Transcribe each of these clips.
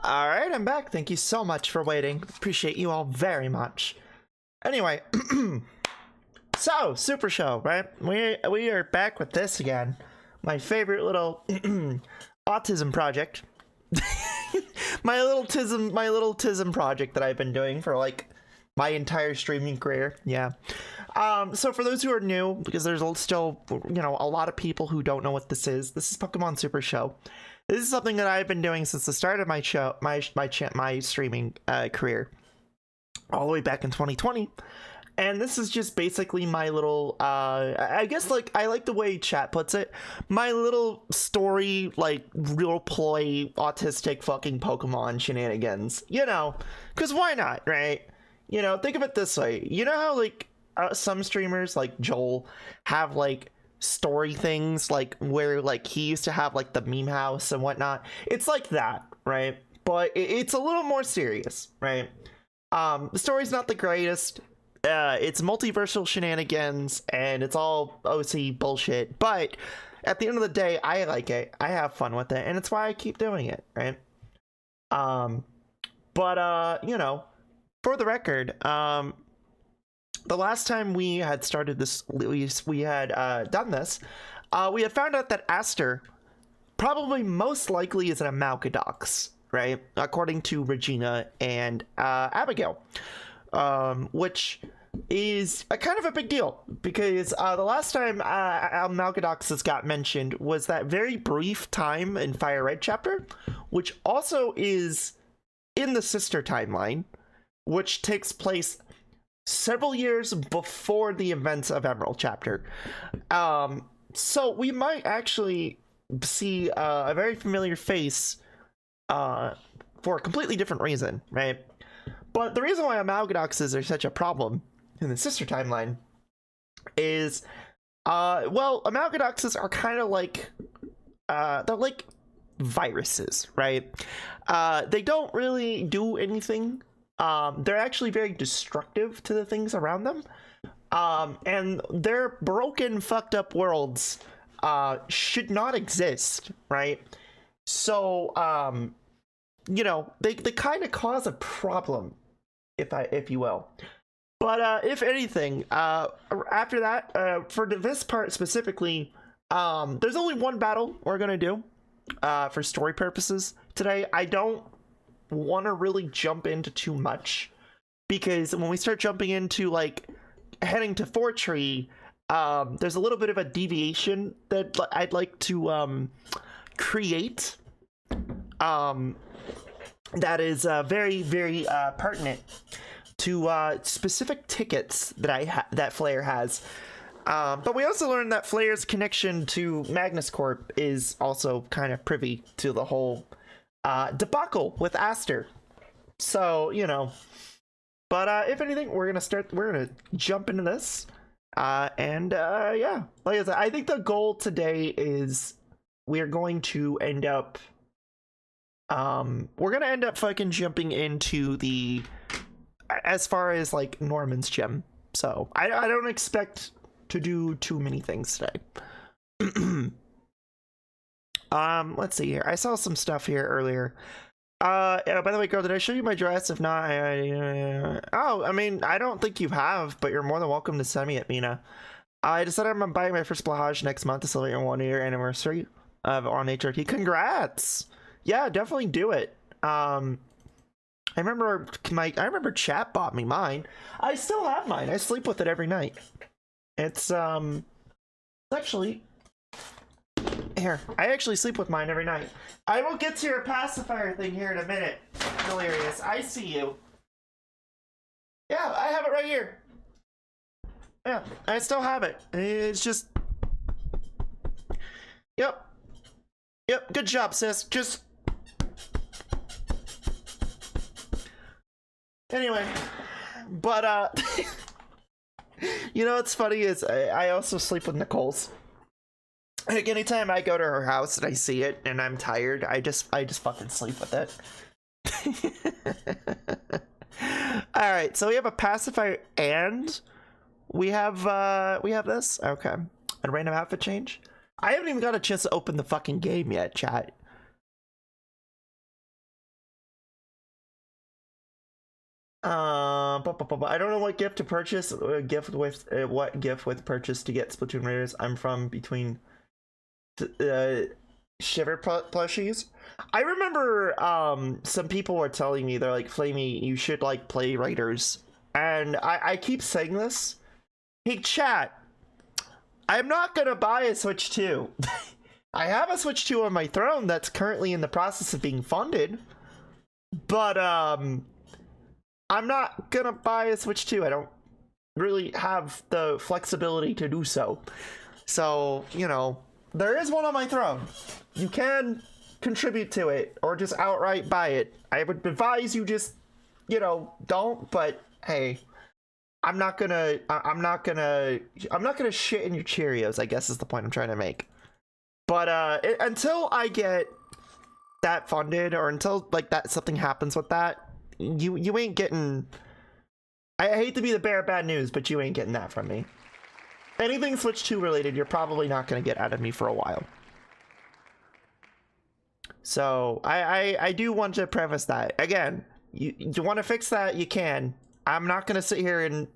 All right, I'm back. Thank you so much for waiting. Appreciate you all very much. Anyway, so Super Show, right? We are back with this again. My favorite little autism project. my little tism project that I've been doing for like my entire streaming career. Yeah. So for those who are new, because there's still, a lot of people who don't know what this is Pokemon Super Show. This is something that I've been doing since the start of my show, my streaming career, all the way back in 2020. And this is just basically my little, I guess, like, I like the way chat puts it, my little story, like, real play, autistic fucking Pokemon shenanigans, because why not, right? Think of it this way. You know how, like, some streamers, like Joel, have, like, story things, like, where, like, he used to have, like, the meme house and whatnot? It's like that, right? But it's a little more serious, right? The story's not the greatest. It's multiversal shenanigans, and it's all OC bullshit, but at the end of the day, I like it. I have fun with it, and it's why I keep doing it, right? For the record, the last time we had started this, we had done this, we had found out that Aster probably most likely is an Amalgadox, right? According to Regina and Abigail. Which is a kind of a big deal, because the last time Amalgadoxes got mentioned was that very brief time in Fire Red chapter, which also is in the sister timeline, which takes place several years before the events of Emerald chapter. So we might actually see a very familiar face for a completely different reason, right? But the reason why Amalgadoxes are such a problem in the sister timeline is, Amalgadoxes are kind of like, they're like viruses, right? They don't really do anything. They're actually very destructive to the things around them. And their broken, fucked up worlds should not exist, right? So, they kind of cause a problem, if you will. But if anything, after that, for this part specifically, there's only one battle we're gonna do for story purposes today. I don't want to really jump into too much, because when we start jumping into, like, heading to Fortree, there's a little bit of a deviation that I'd like to create. That is very, very pertinent to specific tickets that Flare has. But we also learned that Flare's connection to Magnus Corp is also kind of privy to the whole debacle with Aster. So, But if anything, we're gonna jump into this. Yeah, like I said, I think the goal today is we're going to end up fucking jumping into the, as far as like Norman's gym. So I don't expect to do too many things today. Let's see here. I saw some stuff here earlier. Yeah, by the way, girl, did I show you my dress? If not, I mean, I don't think you have, but you're more than welcome to send me it, Mina. I decided I'm buying my first Blahage next month to celebrate your 1-year anniversary on HRT. Congrats! Yeah, definitely do it. I remember chat bought me mine. I still have mine. I sleep with it every night. It's actually here. I actually sleep with mine every night. I will get to your pacifier thing here in a minute. Hilarious. I see you. Yeah, I have it right here. Yeah, I still have it. It's just, yep, good job, sis. Just anyway, but what's funny is I also sleep with Nicole's. Like, anytime I go to her house and I see it and I'm tired, I just fucking sleep with it. All right, so we have a pacifier and we have this. Okay, a random outfit change. I haven't even got a chance to open the fucking game yet, chat. I don't know what gift to purchase. What gift with purchase to get Splatoon Raiders. I'm from between Shiver plushies. I remember some people were telling me, they're like, Flamie, you should like play Raiders, and I keep saying this. Hey chat, I'm not gonna buy a Switch 2. I have a Switch 2 on my throne that's currently in the process of being funded, but I'm not gonna buy a Switch 2. I don't really have the flexibility to do so. So, you know, there is one on my throne. You can contribute to it or just outright buy it. I would advise you just, you know, don't, but hey, I'm not gonna shit in your Cheerios, I guess is the point I'm trying to make. But until I get that funded, or until like that something happens with that, you ain't getting. I hate to be the bearer of bad news, but you ain't getting that from me. Anything Switch 2 related, you're probably not gonna get out of me for a while. So I do want to preface that again. You want to fix that, you can. I'm not gonna sit here and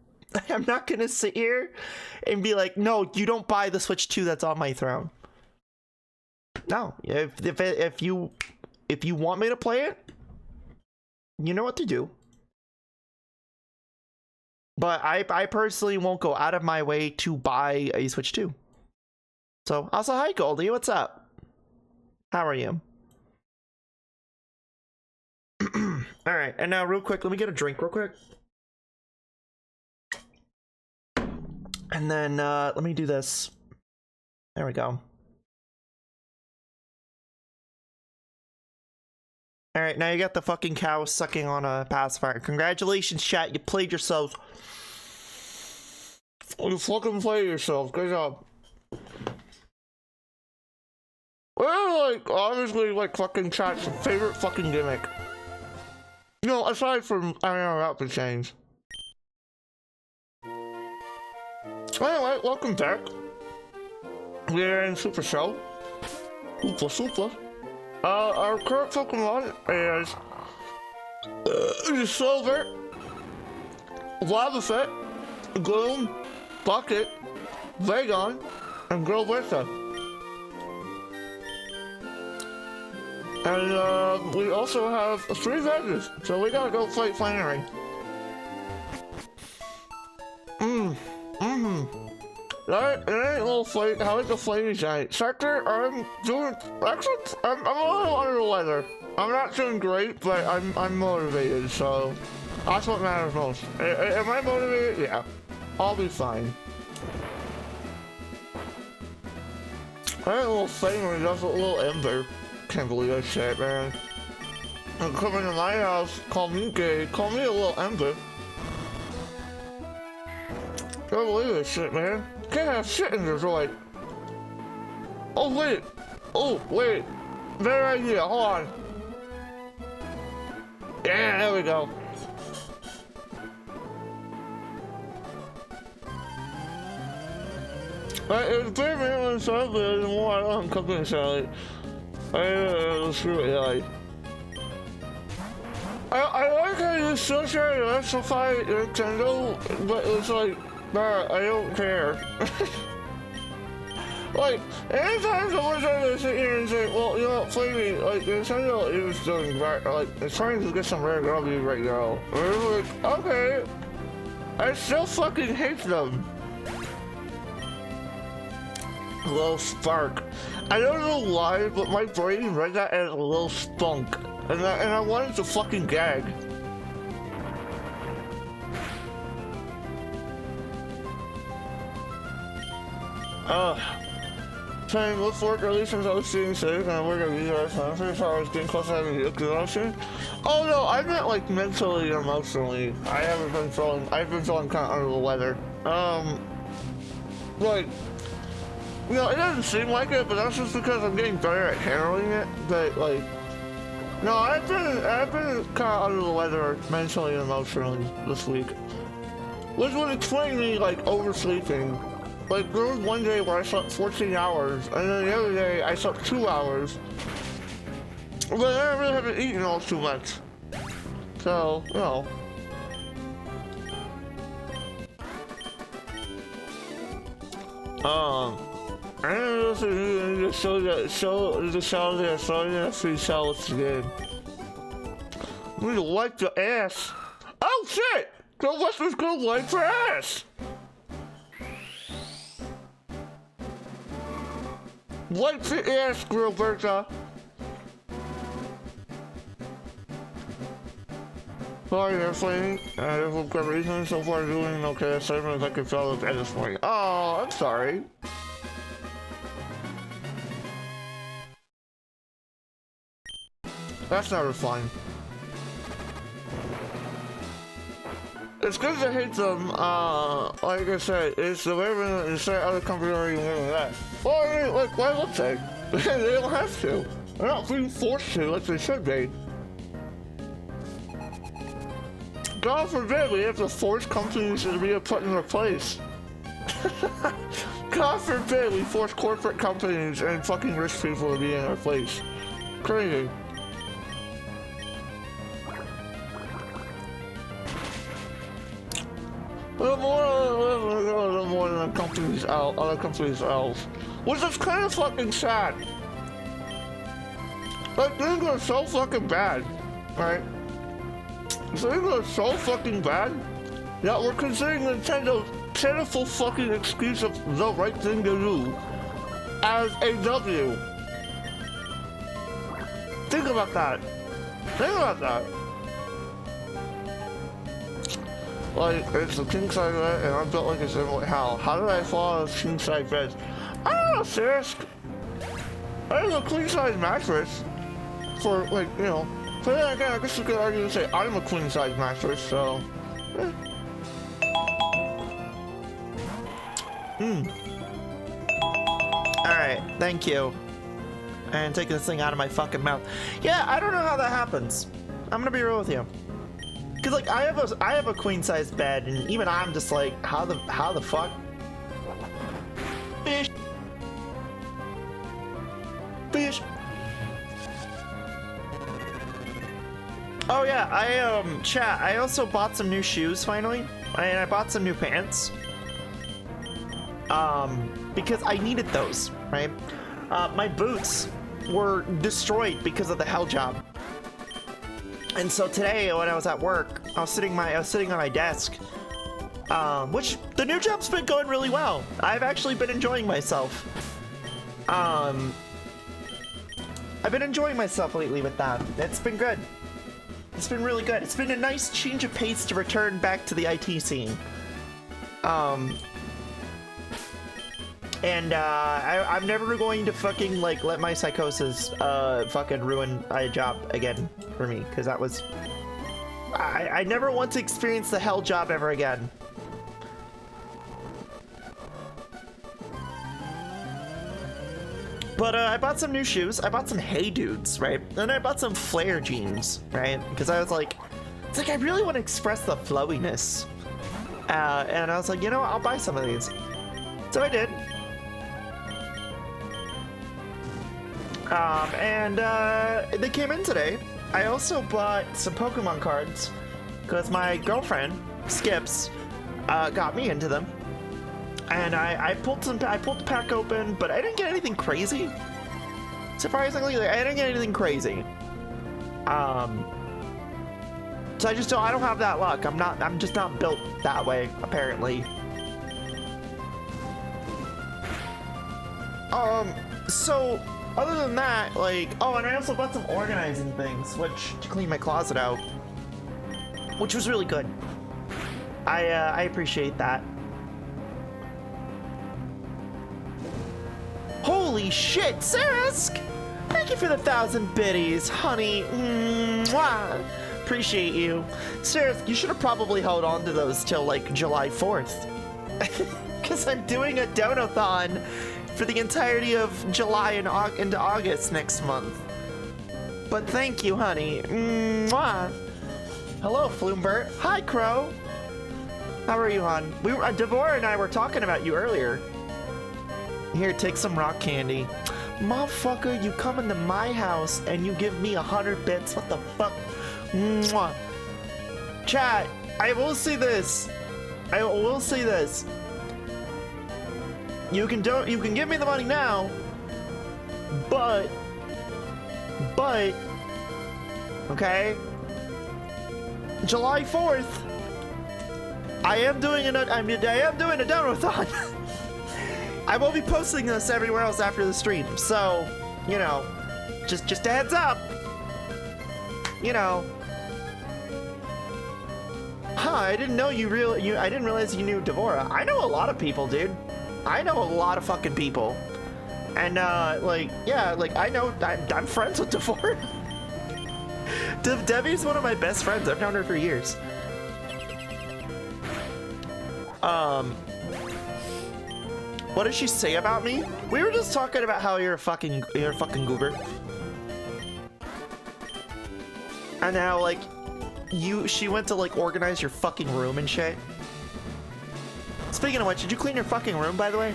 be like, no, you don't buy the Switch 2 that's on my throne. No, if you want me to play it, you know what to do. But I personally won't go out of my way to buy a Switch 2. So also, hi Goldie, what's up? How are you? All right, and now real quick, let me get a drink real quick. And then let me do this. There we go. All right, now you got the fucking cow sucking on a pacifier. Congratulations, chat. You played yourselves. You fucking played yourself. Good job. Well, like, obviously, like, fucking chat's favorite fucking gimmick. You know, aside from, I don't know, outfit change. Anyway, welcome back. We're in Super Show. Super. Our current Pokemon is Silver, Wobbuffet, Gloom, Bucket, Vagon, and Gilberta. And we also have 3 veggies, so we gotta go fight Flamie. That ain't a little fight. How is the Flamie giant? Sector, I'm doing excellent. I'm a little under the weather. I'm not doing great, but I'm motivated, so that's what matters most. Am I motivated? Yeah. I'll be fine. That ain't a little Flamie, that's a little Ember. Can't believe that shit, man. I'm coming to my house, call me gay, call me a little Ember. Can't believe this shit, man. Can't have shit in this, like. Oh wait, better idea. Hold on. Yeah, there we go. It's better than stuff, but there's more I don't cook inside. Screw it, like. I like how you still try to justify Nintendo, but it's like, nah, I don't care. Like, anytime someone tries to sit here and say, well, you know, Flamie, like, Nintendo is doing right, like, it's trying to get some rare grubby right now. And we're like, okay. I still fucking hate them. Little spark. I don't know why, but my brain read that as a little spunk. And I wanted to fucking gag. Saying look forward to release since I was seeing safe and I work at you guys. I'm pretty sure I was getting close to having a good option. Oh no, I meant like mentally and emotionally. I've been feeling kind of under the weather. Like, you know, it doesn't seem like it, but that's just because I'm getting better at handling it. But like, no, I've been kind of under the weather mentally and emotionally this week, which would explain me like oversleeping. Like, there was one day where I slept 14 hours, and then the other day I slept 2 hours. But I really haven't eaten all too much. So, you know, I just need to show the show there so I can see Charlotte's game. We like the ass. Oh shit! The Western's gonna like for ass! Like the ass, Gilberta! Sorry there, Flamie. For good reason, so far doing okay. Assignment I can follow up at this point. Oh, I'm sorry. That's never fun. It's good to hate them, like I said, it's the way when you say other companies are even living that. Well, I mean, like, why would they? They don't have to. They're not being forced to like they should be. God forbid we have to force companies to be put in their place. God forbid we force corporate companies and fucking rich people to be in their place. Crazy. More than companies out, other companies else, which is kind of fucking sad. Like things are so fucking bad, right? Things are so fucking bad that we're considering Nintendo's pitiful fucking excuse of the right thing to do as a W. Think about that. Think about that. Like, it's a king size bed, and I'm built like a simple. How did I fall out of king size beds? I don't know, serious. I have a queen size mattress for, like, you know. But then again, I guess you could argue and say I'm a queen size mattress, so. Alright, thank you. And take this thing out of my fucking mouth. Yeah, I don't know how that happens. I'm gonna be real with you. Cause like I have a queen size bed, and even I'm just like, how the fuck? Fish. Fish. Oh yeah, chat. I also bought some new shoes finally, and I bought some new pants. Because I needed those, right? My boots were destroyed because of the hell job. And so today, when I was at work, I was sitting on my desk, which the new job's been going really well. I've actually been enjoying myself. I've been enjoying myself lately with that. It's been good. It's been really good. It's been a nice change of pace to return back to the IT scene. And I'm never going to fucking like let my psychosis fucking ruin a job again for me, because that was I never want to experience the hell job ever again. But I bought some new shoes. I bought some Hey Dudes, right? And I bought some flare jeans, right? Because I was like, it's like I really want to express the flowiness. And I was like, you know, I'll buy some of these. So I did. They came in today. I also bought some Pokemon cards because my girlfriend Skips got me into them, and I pulled the pack open, but I didn't get anything crazy. Surprisingly, I didn't get anything crazy. So I don't have that luck. I'm just not built that way, apparently. So other than that, like, oh, and I also bought some organizing things, to clean my closet out, which was really good. I appreciate that. Holy shit, Sarisk! Thank you for the 1,000 biddies, honey. Mwah. Appreciate you. Sarisk, you should have probably held on to those till like July 4th. Because I'm doing a donathon for the entirety of July and into August next month. But thank you, honey. Mwah. Hello, Floombert. Hi, Crow. How are you, hon? Devorah and I were talking about you earlier. Here, take some rock candy. Motherfucker, you come into my house and you give me 100 bits. What the fuck? Mwah. Chat, I will say this. you can give me the money now, but okay, July 4th, I am doing a donathon. I will be posting this everywhere else after the stream, so you know, just a heads up. You know. Huh, I didn't know I didn't realize you knew Devora. I know a lot of people, dude. I know a lot of fucking people. And, like, yeah, like, I'm friends with Devora. Debbie's one of my best friends. I've known her for years. What did she say about me? We were just talking about how you're a fucking goober. And now, like, she went to, like, organize your fucking room and shit. Speaking of which, did you clean your fucking room, by the way?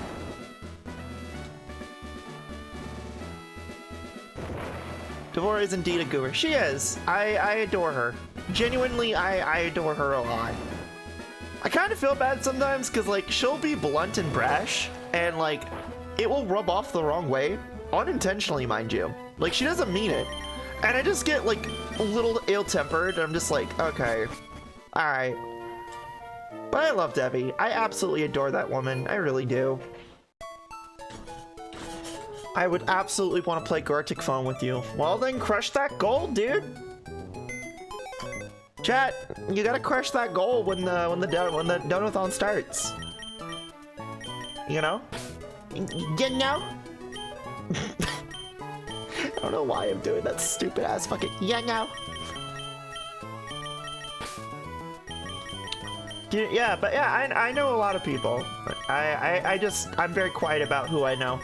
Devora is indeed a goober. She is. I adore her. Genuinely, I adore her a lot. I kind of feel bad sometimes, because, like, she'll be blunt and brash, and, like, it will rub off the wrong way. Unintentionally, mind you. Like, she doesn't mean it. And I just get, like, a little ill-tempered, and I'm just like, okay, alright. But I love Debbie. I absolutely adore that woman. I really do. I would absolutely want to play Gartic Phone with you. Well, then crush that goal, dude. Chat, you gotta crush that goal when the donathon starts. You know? You know? I don't know why I'm doing that stupid ass fucking yeah. Yeah, but yeah, I know a lot of people. I'm very quiet about who I know.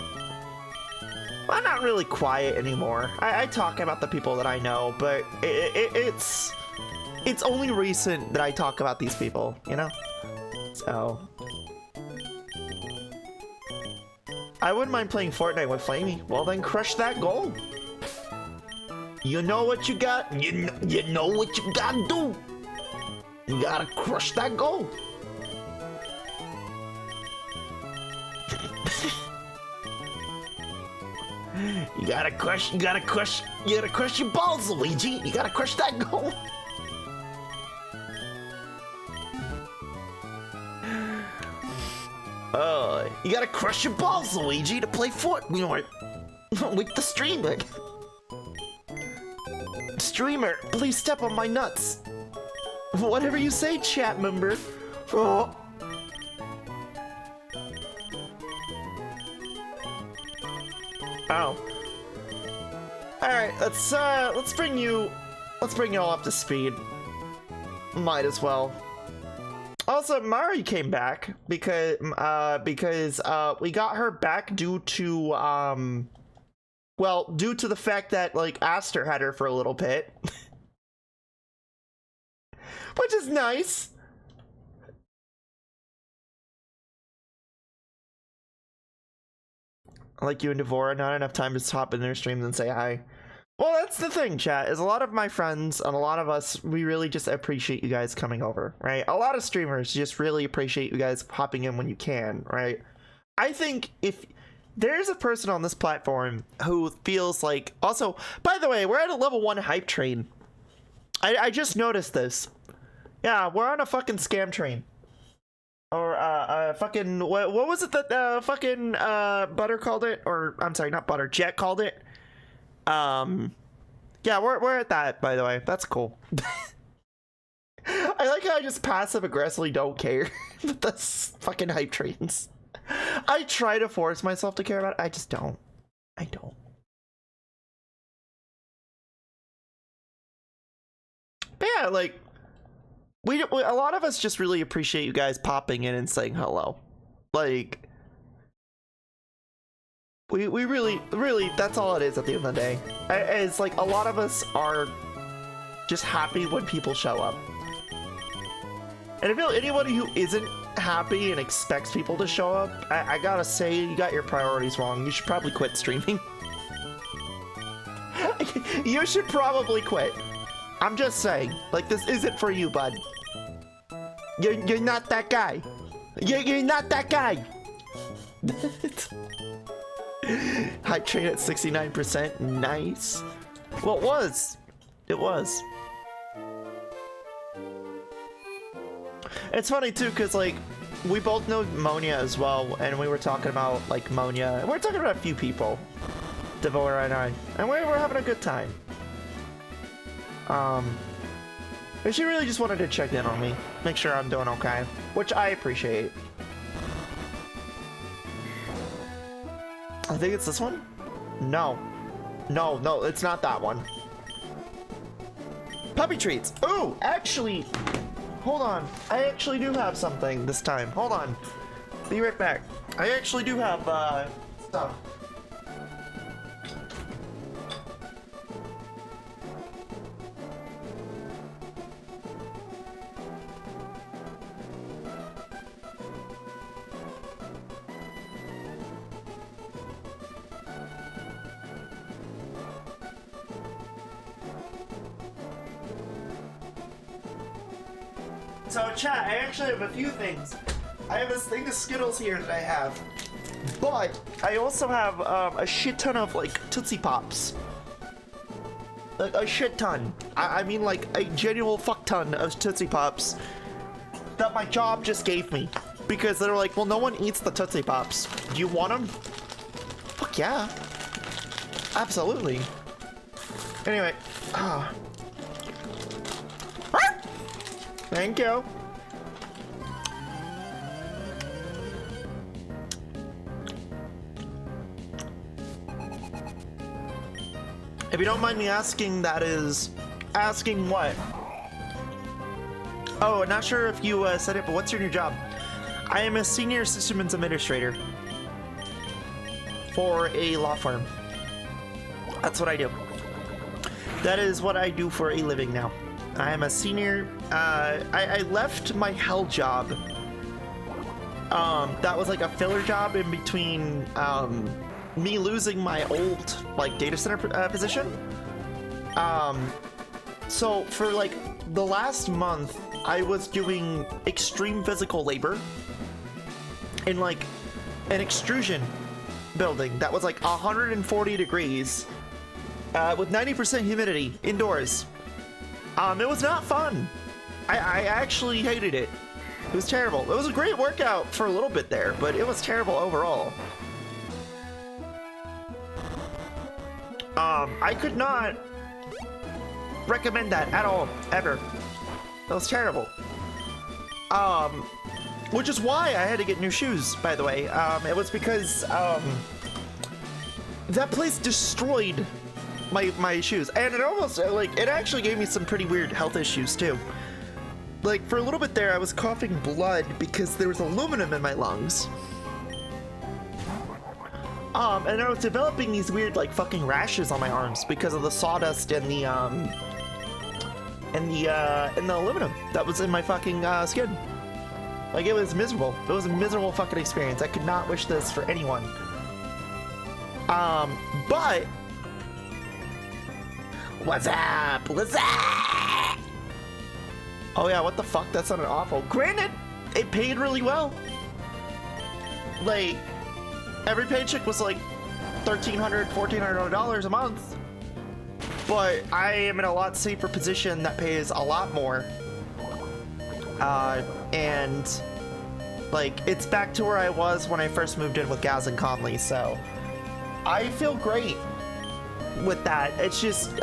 Well, I'm not really quiet anymore. I talk about the people that I know, but it's only recent that I talk about these people, you know? So I wouldn't mind playing Fortnite with Flamie. Well, then crush that goal. You know what you got? You know what you gotta do. You gotta crush that goal. You gotta crush your balls, Luigi. You gotta crush that goal. You gotta crush your balls, Luigi, to play Fortnite with the streamer. Streamer, please step on my nuts. Whatever you say, chat member. Oh. Oh. All right, let's bring you all up to speed. Might as well. Also, Mari came back because we got her back due to due to the fact that, like, Aster had her for a little bit. Which is nice. Like you and Devora, not enough time to hop in their streams and say hi. Well, that's the thing, chat, is a lot of my friends and a lot of us, we really just appreciate you guys coming over, right? A lot of streamers just really appreciate you guys popping in when you can, right? I think if there's a person on this platform who feels like... Also, by the way, we're at a level 1 hype train. I just noticed this. Yeah, we're on a fucking scam train. Or, fucking... What was it that, fucking, Butter called it? Or, I'm sorry, not Butter, Jet called it? Yeah, we're at that, by the way. That's cool. I like how I just passive-aggressively don't care about the fucking hype trains. I try to force myself to care about it. I just don't. I don't. But yeah, like, we a lot of us just really appreciate you guys popping in and saying hello. Like, we really, that's all it is at the end of the day. It's like a lot of us are just happy when people show up. And I feel anybody who isn't happy and expects people to show up, I gotta say, you got your priorities wrong. You should probably quit streaming. You should probably quit. I'm just saying, like, this isn't for you, bud. You're not that guy. You're not that guy. High train at 69%. Nice. Well, it was. It was. It's funny too, because like we both know Monia as well, and we were talking about like Monia. We're talking about a few people, Devora and I, and we were having a good time. And she really just wanted to check in on me, make sure I'm doing okay, which I appreciate. I think it's this one? No. No, no, it's not that one. Puppy treats. Ooh, actually, hold on. I actually do have something this time. Hold on. Be right back. I actually do have, stuff. So chat, I actually have a few things. I have this thing of Skittles here that I have, but I also have a shit ton of like Tootsie Pops. Like a shit ton. I mean like a genuine fuck ton of Tootsie Pops that my job just gave me. Because they're like, well, no one eats the Tootsie Pops. Do you want them? Fuck yeah. Absolutely. Anyway. Thank you. If you don't mind me asking, that is... Asking what? Oh, not sure if you said it, but what's your new job? I am a senior systems administrator for a law firm. That's what I do. That is what I do for a living now. I am a senior. I left my hell job. That was like a filler job in between me losing my old like data center position. So for like the last month, I was doing extreme physical labor in like an extrusion building that was like 140 degrees with 90% humidity indoors. It was not fun. I actually hated it. It was terrible. It was a great workout for a little bit there, but it was terrible overall. I could not recommend that at all, ever. That was terrible. Which is why I had to get new shoes, by the way. It was because, that place destroyed my shoes, and it almost like it actually gave me some pretty weird health issues too. Like for a little bit there I was coughing blood because there was aluminum in my lungs, and I was developing these weird like fucking rashes on my arms because of the sawdust and the aluminum that was in my fucking skin. Like it was miserable. It was a miserable fucking experience. I could not wish this for anyone. But what's up? What's up? Oh yeah, what the fuck? That sounded awful. Granted, it paid really well. Like, every paycheck was like $1,300, $1,400 a month. But I am in a lot safer position that pays a lot more. And like, it's back to where I was when I first moved in with Gaz and Conley, so I feel great with that. It's just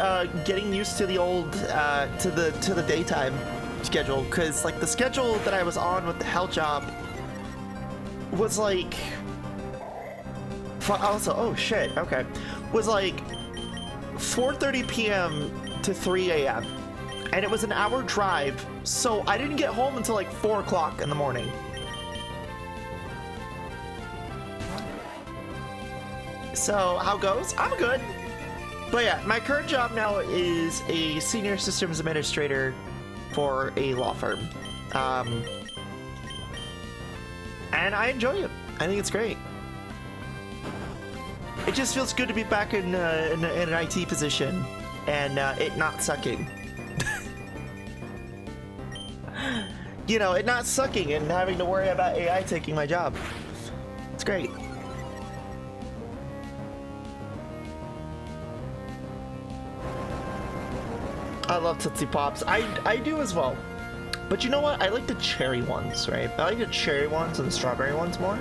getting used to the old to the daytime schedule, because like the schedule that I was on with the hell job was like also oh shit okay was like 4:30 p.m. to 3 a.m. and it was an hour drive, so I didn't get home until like 4 o'clock in the morning. So how goes? I'm good. But yeah, my current job now is a senior systems administrator for a law firm. And I enjoy it. I think it's great. It just feels good to be back in an IT position and it not sucking. You know, it not sucking and having to worry about AI taking my job. It's great. I love Tootsie Pops. I do as well. But you know what? I like the cherry ones, right? I like the cherry ones and the strawberry ones more.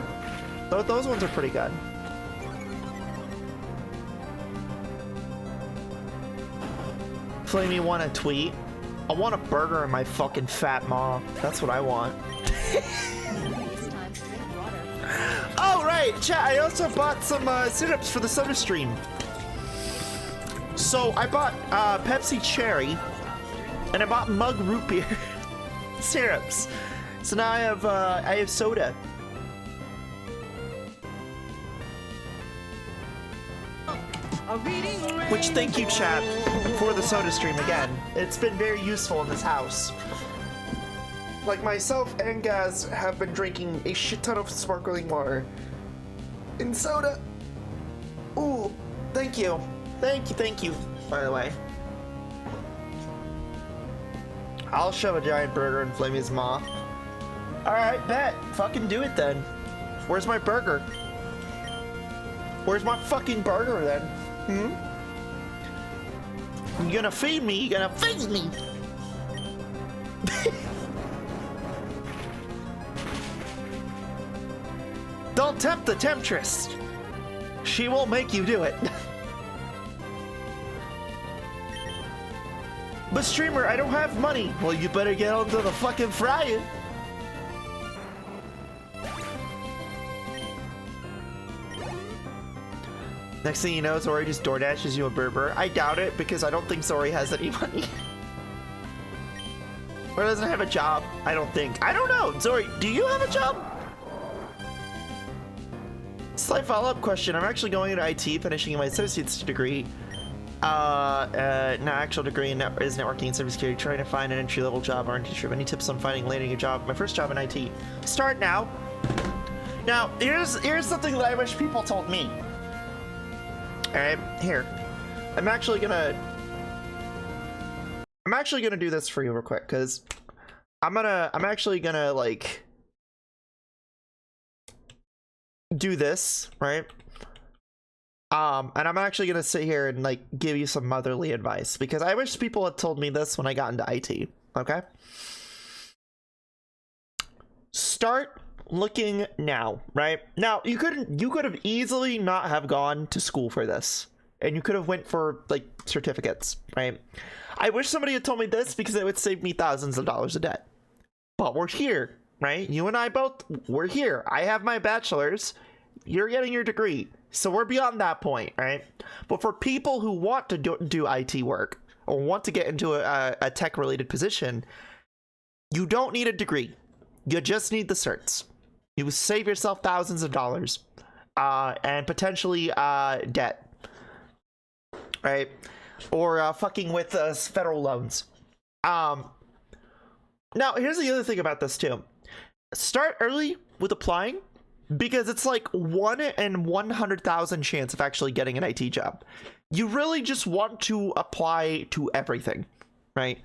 Those ones are pretty good. Flamie want a tweet? I want a burger in my fucking fat maw. That's what I want. Oh, right, chat. I also bought some syrups for the soda stream. So I bought Pepsi Cherry, and I bought Mug Root Beer syrups. So now I have soda. Which, thank you, chat, for the soda stream again. It's been very useful in this house. Like, myself and Gaz have been drinking a shit ton of sparkling water and soda. Ooh, thank you. Thank you, by the way. I'll shove a giant burger in Flamie's maw. Alright, bet. Fucking do it then. Where's my burger? Where's my fucking burger then? You gonna feed me? You gonna feed me? Don't tempt the temptress. She won't make you do it. But streamer, I don't have money. Well, you better get onto the fucking fryer. Next thing you know, Zori just DoorDashes you a burger. I doubt it, because I don't think Zori has any money. Or doesn't have a job. I don't think. I don't know. Zori, do you have a job? Slight follow-up question. I'm actually going into IT, finishing my associate's degree. Actual degree in is networking and cybersecurity. Trying to find an entry-level job. Aren't you sure? Any tips on finding landing a job? My first job in IT. Start now. Now, here's something that I wish people told me. Alright, here. I'm actually gonna do this for you real quick, because I'm actually gonna like do this, right? And I'm actually gonna sit here and like give you some motherly advice, because I wish people had told me this when I got into IT. Okay? Start looking now, right? Now, you could have easily not have gone to school for this, and you could have went for like certificates, right? I wish somebody had told me this, because it would save me thousands of dollars of debt. But we're here, right? You and I both, we're here. I have my bachelor's, you're getting your degree, so we're beyond that point, right? But for people who want to do IT work, or want to get into a tech related position, you don't need a degree. You just need the certs. You will save yourself thousands of dollars, and potentially debt, right? Or fucking with federal loans. Now, here's the other thing about this too. Start early with applying, because it's like 1 in 100,000 chance of actually getting an IT job. You really just want to apply to everything, right?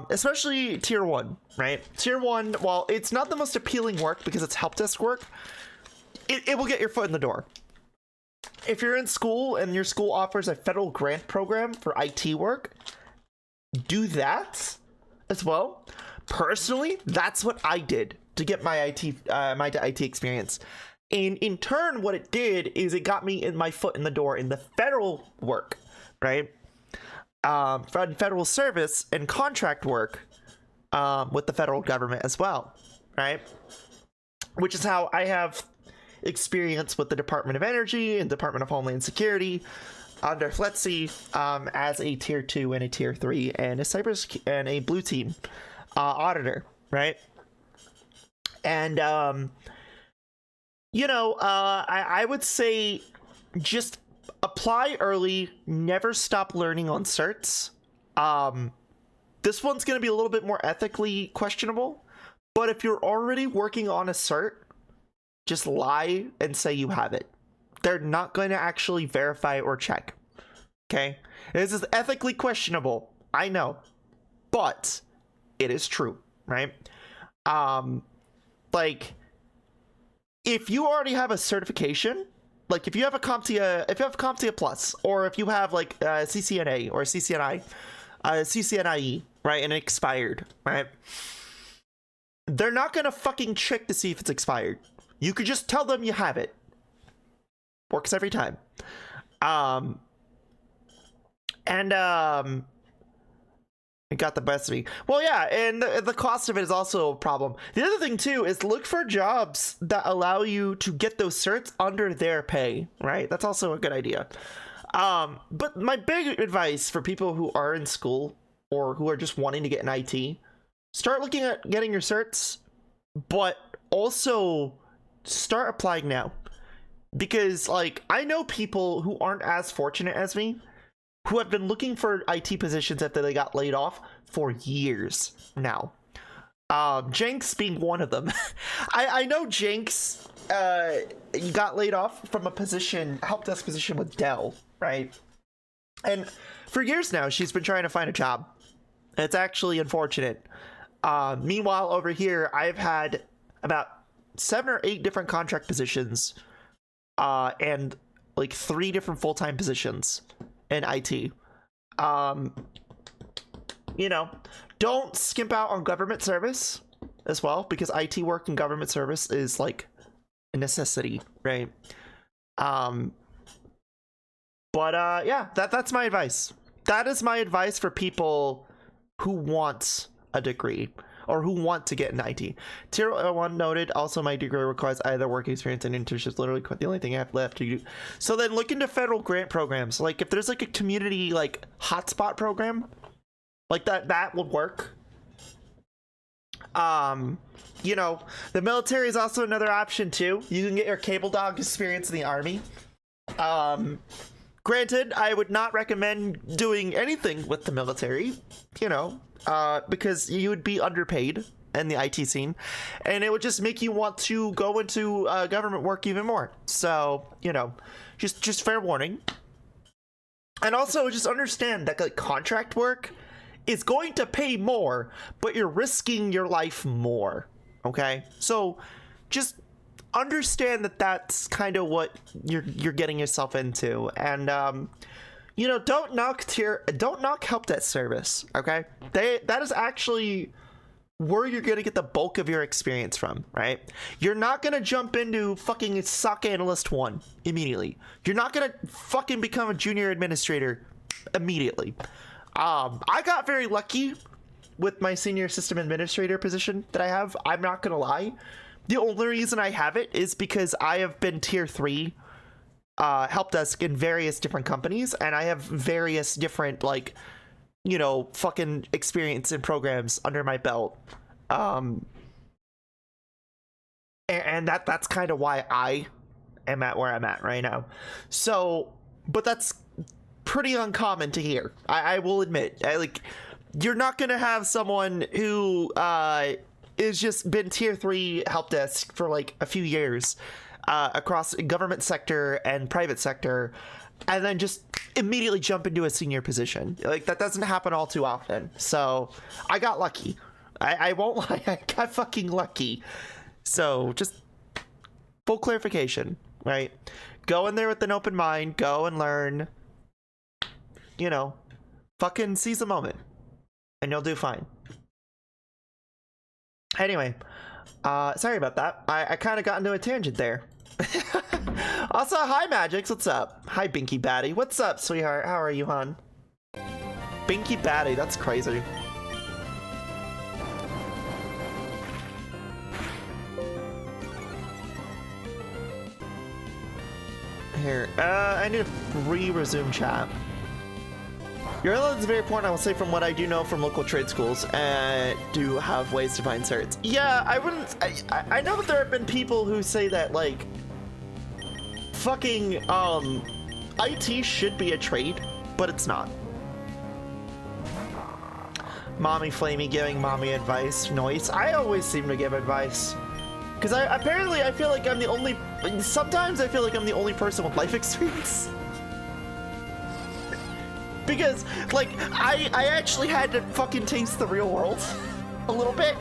Especially tier 1, right? Tier 1, while it's not the most appealing work because it's help desk work, it will get your foot in the door. If you're in school and your school offers a federal grant program for IT work, do that as well. Personally, that's what I did to get my IT experience. And in turn, what it did is it got me my foot in the door in the federal work, right? Federal service and contract work with the federal government as well, right? Which is how I have experience with the Department of Energy and Department of Homeland Security under FLETC as a tier 2 and a tier 3 and a blue team auditor, right? And I would say just apply early, never stop learning on certs. This one's going to be a little bit more ethically questionable, but if you're already working on a cert, just lie and say you have it. They're not going to actually verify or check. Okay? This is ethically questionable, I know, but it is true, right? Like, if you already have a certification, like if you have a CompTIA Plus, or if you have like CCNA or CCNI, CCNIE, right, and it expired, right? They're not gonna fucking check to see if it's expired. You could just tell them you have it. Works every time. It got the best of me. Well, yeah, and the cost of it is also a problem. The other thing too is look for jobs that allow you to get those certs under their pay, right? That's also a good idea. But my big advice for people who are in school or who are just wanting to get an IT, start looking at getting your certs, but also start applying now. Because, like, I know people who aren't as fortunate as me who have been looking for IT positions after they got laid off for years now. Jenks being one of them. I know Jenks got laid off from a position, help desk position with Dell, right? And for years now, she's been trying to find a job. It's actually unfortunate. Meanwhile, over here, I've had about 7 or 8 different contract positions and like 3 different full-time positions in IT. You know, don't skimp out on government service as well, because IT work and government service is like a necessity, right? Yeah, that's my advice. That is my advice for people who want a degree or who want to get an IT. Tier 1 noted, also my degree requires either work experience and internships, literally the only thing I have left to do. So then look into federal grant programs. Like if there's like a community like hotspot program, like that would work. You know, the military is also another option too. You can get your cable dog experience in the army. Granted, I would not recommend doing anything with the military, you know, because you would be underpaid in the IT scene, and it would just make you want to go into government work even more. So, you know, just fair warning. And also just understand that like, contract work is going to pay more, but you're risking your life more, okay? So just understand that that's kind of what you're getting yourself into, and you know, don't knock help desk service, okay? That is actually where you're gonna get the bulk of your experience from, right? You're not gonna jump into fucking SOC analyst 1 immediately. You're not gonna fucking become a junior administrator immediately. I got very lucky with my senior system administrator position that I have. I'm not gonna lie. The only reason I have it is because I have been tier 3 help desk in various different companies, and I have various different, like, you know, fucking experience in programs under my belt. And that's kind of why I am at where I'm at right now. So, but that's pretty uncommon to hear. I will admit. You're not gonna have someone who is just been tier 3 help desk for like a few years across government sector and private sector, and then just immediately jump into a senior position. Like, that doesn't happen all too often. So I got lucky. I won't lie, I got fucking lucky. So just full clarification, right? Go in there with an open mind, go and learn, you know, fucking seize the moment, and you'll do fine. Anyway, sorry about that. I kind of got into a tangent there. Also, hi Magix, what's up? Hi Binky Batty, what's up, sweetheart? How are you, hon? Binky Batty, that's crazy. Here, I need to re-resume chat. Your island is very important, I will say, from what I do know from local trade schools, do have ways to find certs. Yeah, I wouldn't. I know that there have been people who say that, like, fucking, IT should be a trade, but it's not. Mommy Flamie giving mommy advice. Noise. I always seem to give advice. Because apparently I feel like I'm the only. Sometimes I feel like I'm the only person with life experience. Because, like, I actually had to fucking taste the real world a little bit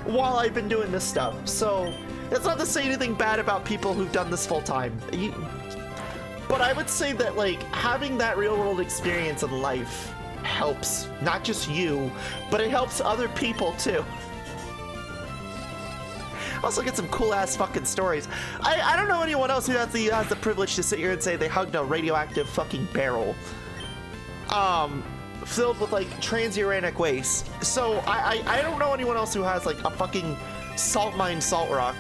while I've been doing this stuff. So, that's not to say anything bad about people who've done this full time. But I would say that, like, having that real world experience in life helps not just you, but it helps other people too. Also get some cool ass fucking stories. I don't know anyone else who has the privilege to sit here and say they hugged a radioactive fucking barrel. Filled with like transuranic waste. So I don't know anyone else who has like a fucking salt mine salt rock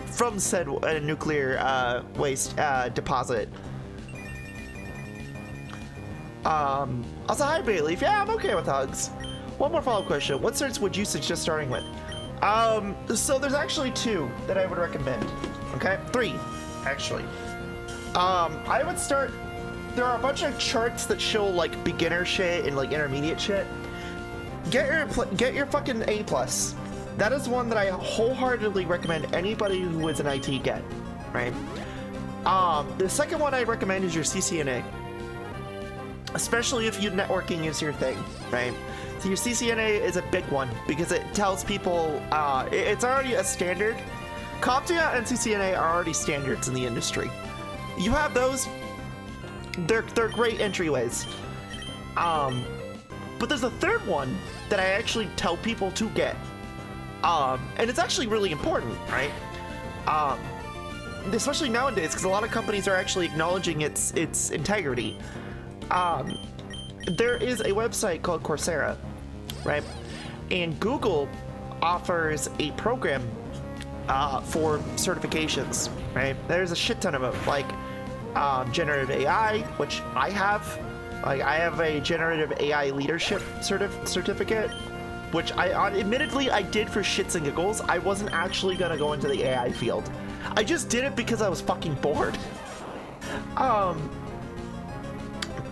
from said nuclear waste deposit. Also, hi Bayleaf. Yeah, I'm okay with hugs. One more follow-up question. What certs would you suggest starting with? So there's actually 2 that I would recommend. Okay, 3 actually. I would start. There are a bunch of charts that show like beginner shit and like intermediate shit. Get your fucking A+. That is one that I wholeheartedly recommend anybody who is an IT get, right? The second one I recommend is your CCNA. Especially if networking is your thing, right? So your CCNA is a big one because it tells people it's already a standard. CompTIA and CCNA are already standards in the industry. You have those, they're great entryways. But there's a third one that I actually tell people to get. And it's actually really important, right? Especially nowadays, because a lot of companies are actually acknowledging its integrity. There is a website called Coursera, right? And Google offers a program for certifications, right? There's a shit ton of them, like generative AI, which I have. Like I have a generative AI leadership certificate, which admittedly I did for shits and giggles. I wasn't actually gonna go into the AI field. I just did it because I was fucking bored.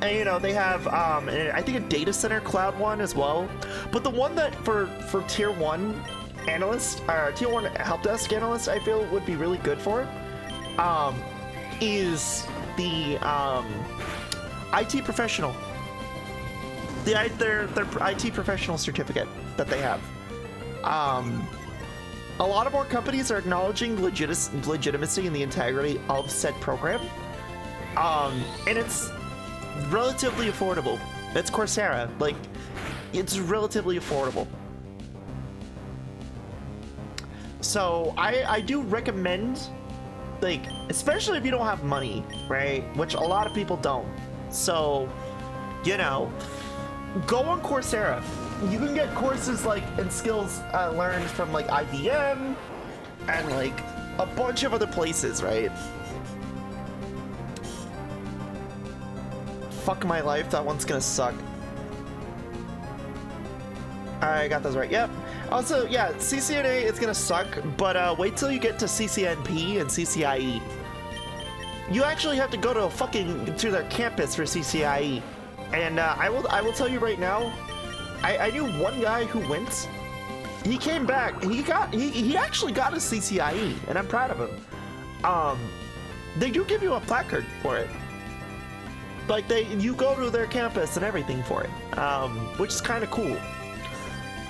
And you know, they have I think a data center cloud one as well. But the one that for tier 1 analyst or tier 1 help desk analyst I feel would be really good for is the IT professional. Their IT professional certificate that they have. A lot of more companies are acknowledging legitimacy and the integrity of said program. And it's relatively affordable. It's Coursera. Like, it's relatively affordable. So I do recommend, like, especially if you don't have money, right? Which a lot of people don't. So, you know, go on Coursera. You can get courses like and skills learned from like IBM and like a bunch of other places, right? Fuck my life, that one's gonna suck. I got those right, yep. Also, yeah, CCNA is gonna suck, but wait till you get to CCNP and CCIE. You actually have to go to their campus for CCIE. And I will tell you right now, I knew one guy who went. He came back. He actually got a CCIE, and I'm proud of him. They do give you a placard for it. Like you go to their campus and everything for it, which is kind of cool.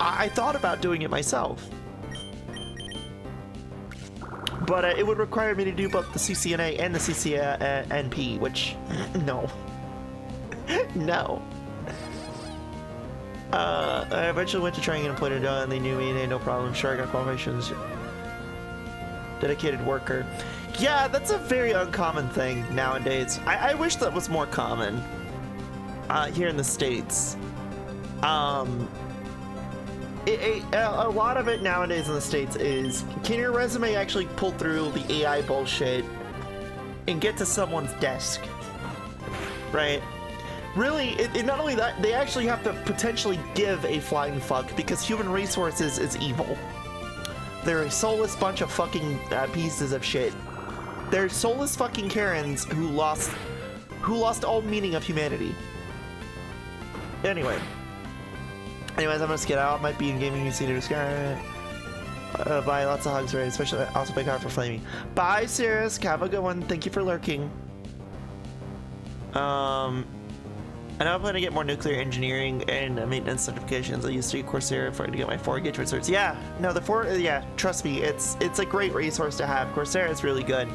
I thought about doing it myself, but it would require me to do both the CCNA and the CCNP, which no. No. I eventually went to try and get employed and they knew me and they had no problem. Sure, I got qualifications. Dedicated worker. Yeah, that's a very uncommon thing nowadays. I wish that was more common here in the States. A lot of it nowadays in the States is, can your resume actually pull through the AI bullshit and get to someone's desk? Right? Really, not only that, they actually have to potentially give a flying fuck because human resources is evil. They're a soulless bunch of fucking pieces of shit. They're soulless fucking Karens who lost all meaning of humanity. Anyways, I'm gonna skid out. Might be in gaming. You see the sky. Bye. Lots of hugs, right? Especially also big heart for Flamie. Bye, Cirrus. Have a good one. Thank you for lurking. I know I'm going to get more nuclear engineering and maintenance certifications. I used to use Coursera to get my 4 gauge certs. Yeah, no, yeah, trust me, it's a great resource to have. Coursera is really good.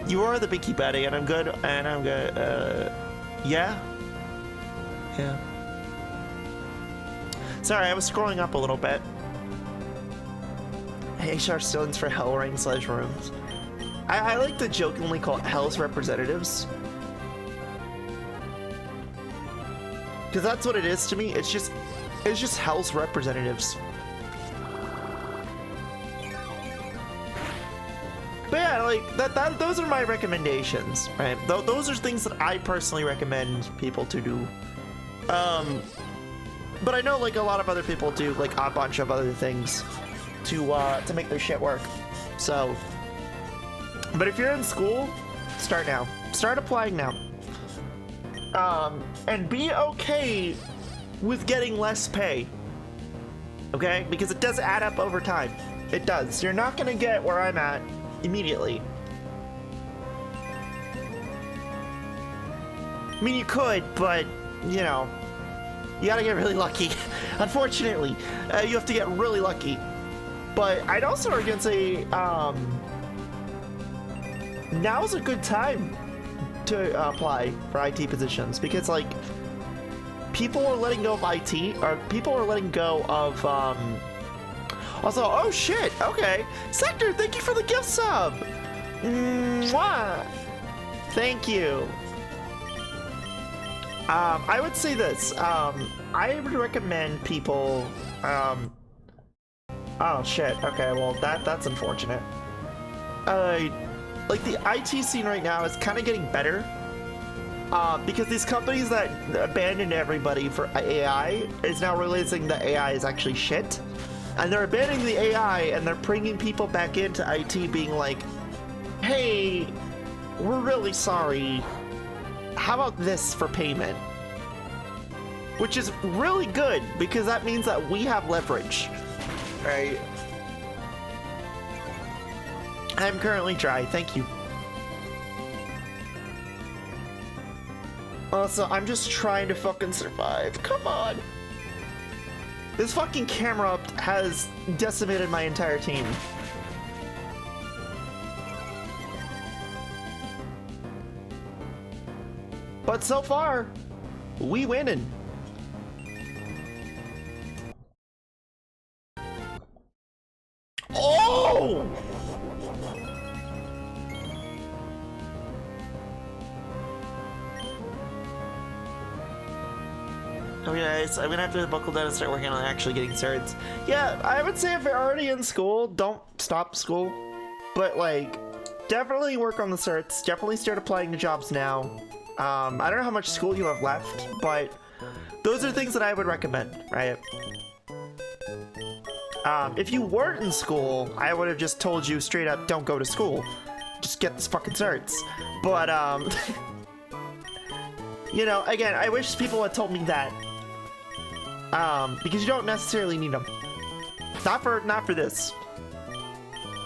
You are the Binky Betty, and I'm good, yeah. Sorry, I was scrolling up a little bit. HR stands for Hell Ring / rooms. I like to jokingly call it Hell's Representatives. Because that's what it is to me. It's just Hell's Representatives. But yeah, like those are my recommendations, right? Those are things that I personally recommend people to do. But I know like a lot of other people do like a bunch of other things to make their shit work. So, but if you're in school, start now. Start applying now. And be okay with getting less pay. Okay? Because it does add up over time. It does. You're not gonna get where I'm at immediately. I mean, you could, but, you know, you gotta get really lucky. Unfortunately, you have to get really lucky. But I'd also again say, now's a good time to apply for IT positions because, like, people are letting go of IT, or people are letting go of, also, oh shit, okay. Sector, thank you for the gift sub! Mwah! Thank you. I would say this, I would recommend people, oh shit, okay, well that's unfortunate. Like the IT scene right now is kind of getting better, because these companies that abandoned everybody for AI is now realizing that AI is actually shit. And they're abandoning the AI and they're bringing people back into IT being like, hey, we're really sorry. How about this for payment? Which is really good because that means that we have leverage, right? I'm currently dry, thank you. Also, I'm just trying to fucking survive, come on. This fucking camera has decimated my entire team. But so far, we winning. Oh! Okay, guys, I'm gonna have to buckle down and start working on actually getting certs. Yeah, I would say if you're already in school, don't stop school. But, like, definitely work on the certs. Definitely start applying to jobs now. I don't know how much school you have left, but those are things that I would recommend, right? If you weren't in school, I would have just told you straight up, don't go to school. Just get this fucking certs. But, you know, again, I wish people had told me that. Because you don't necessarily need them. Not for this.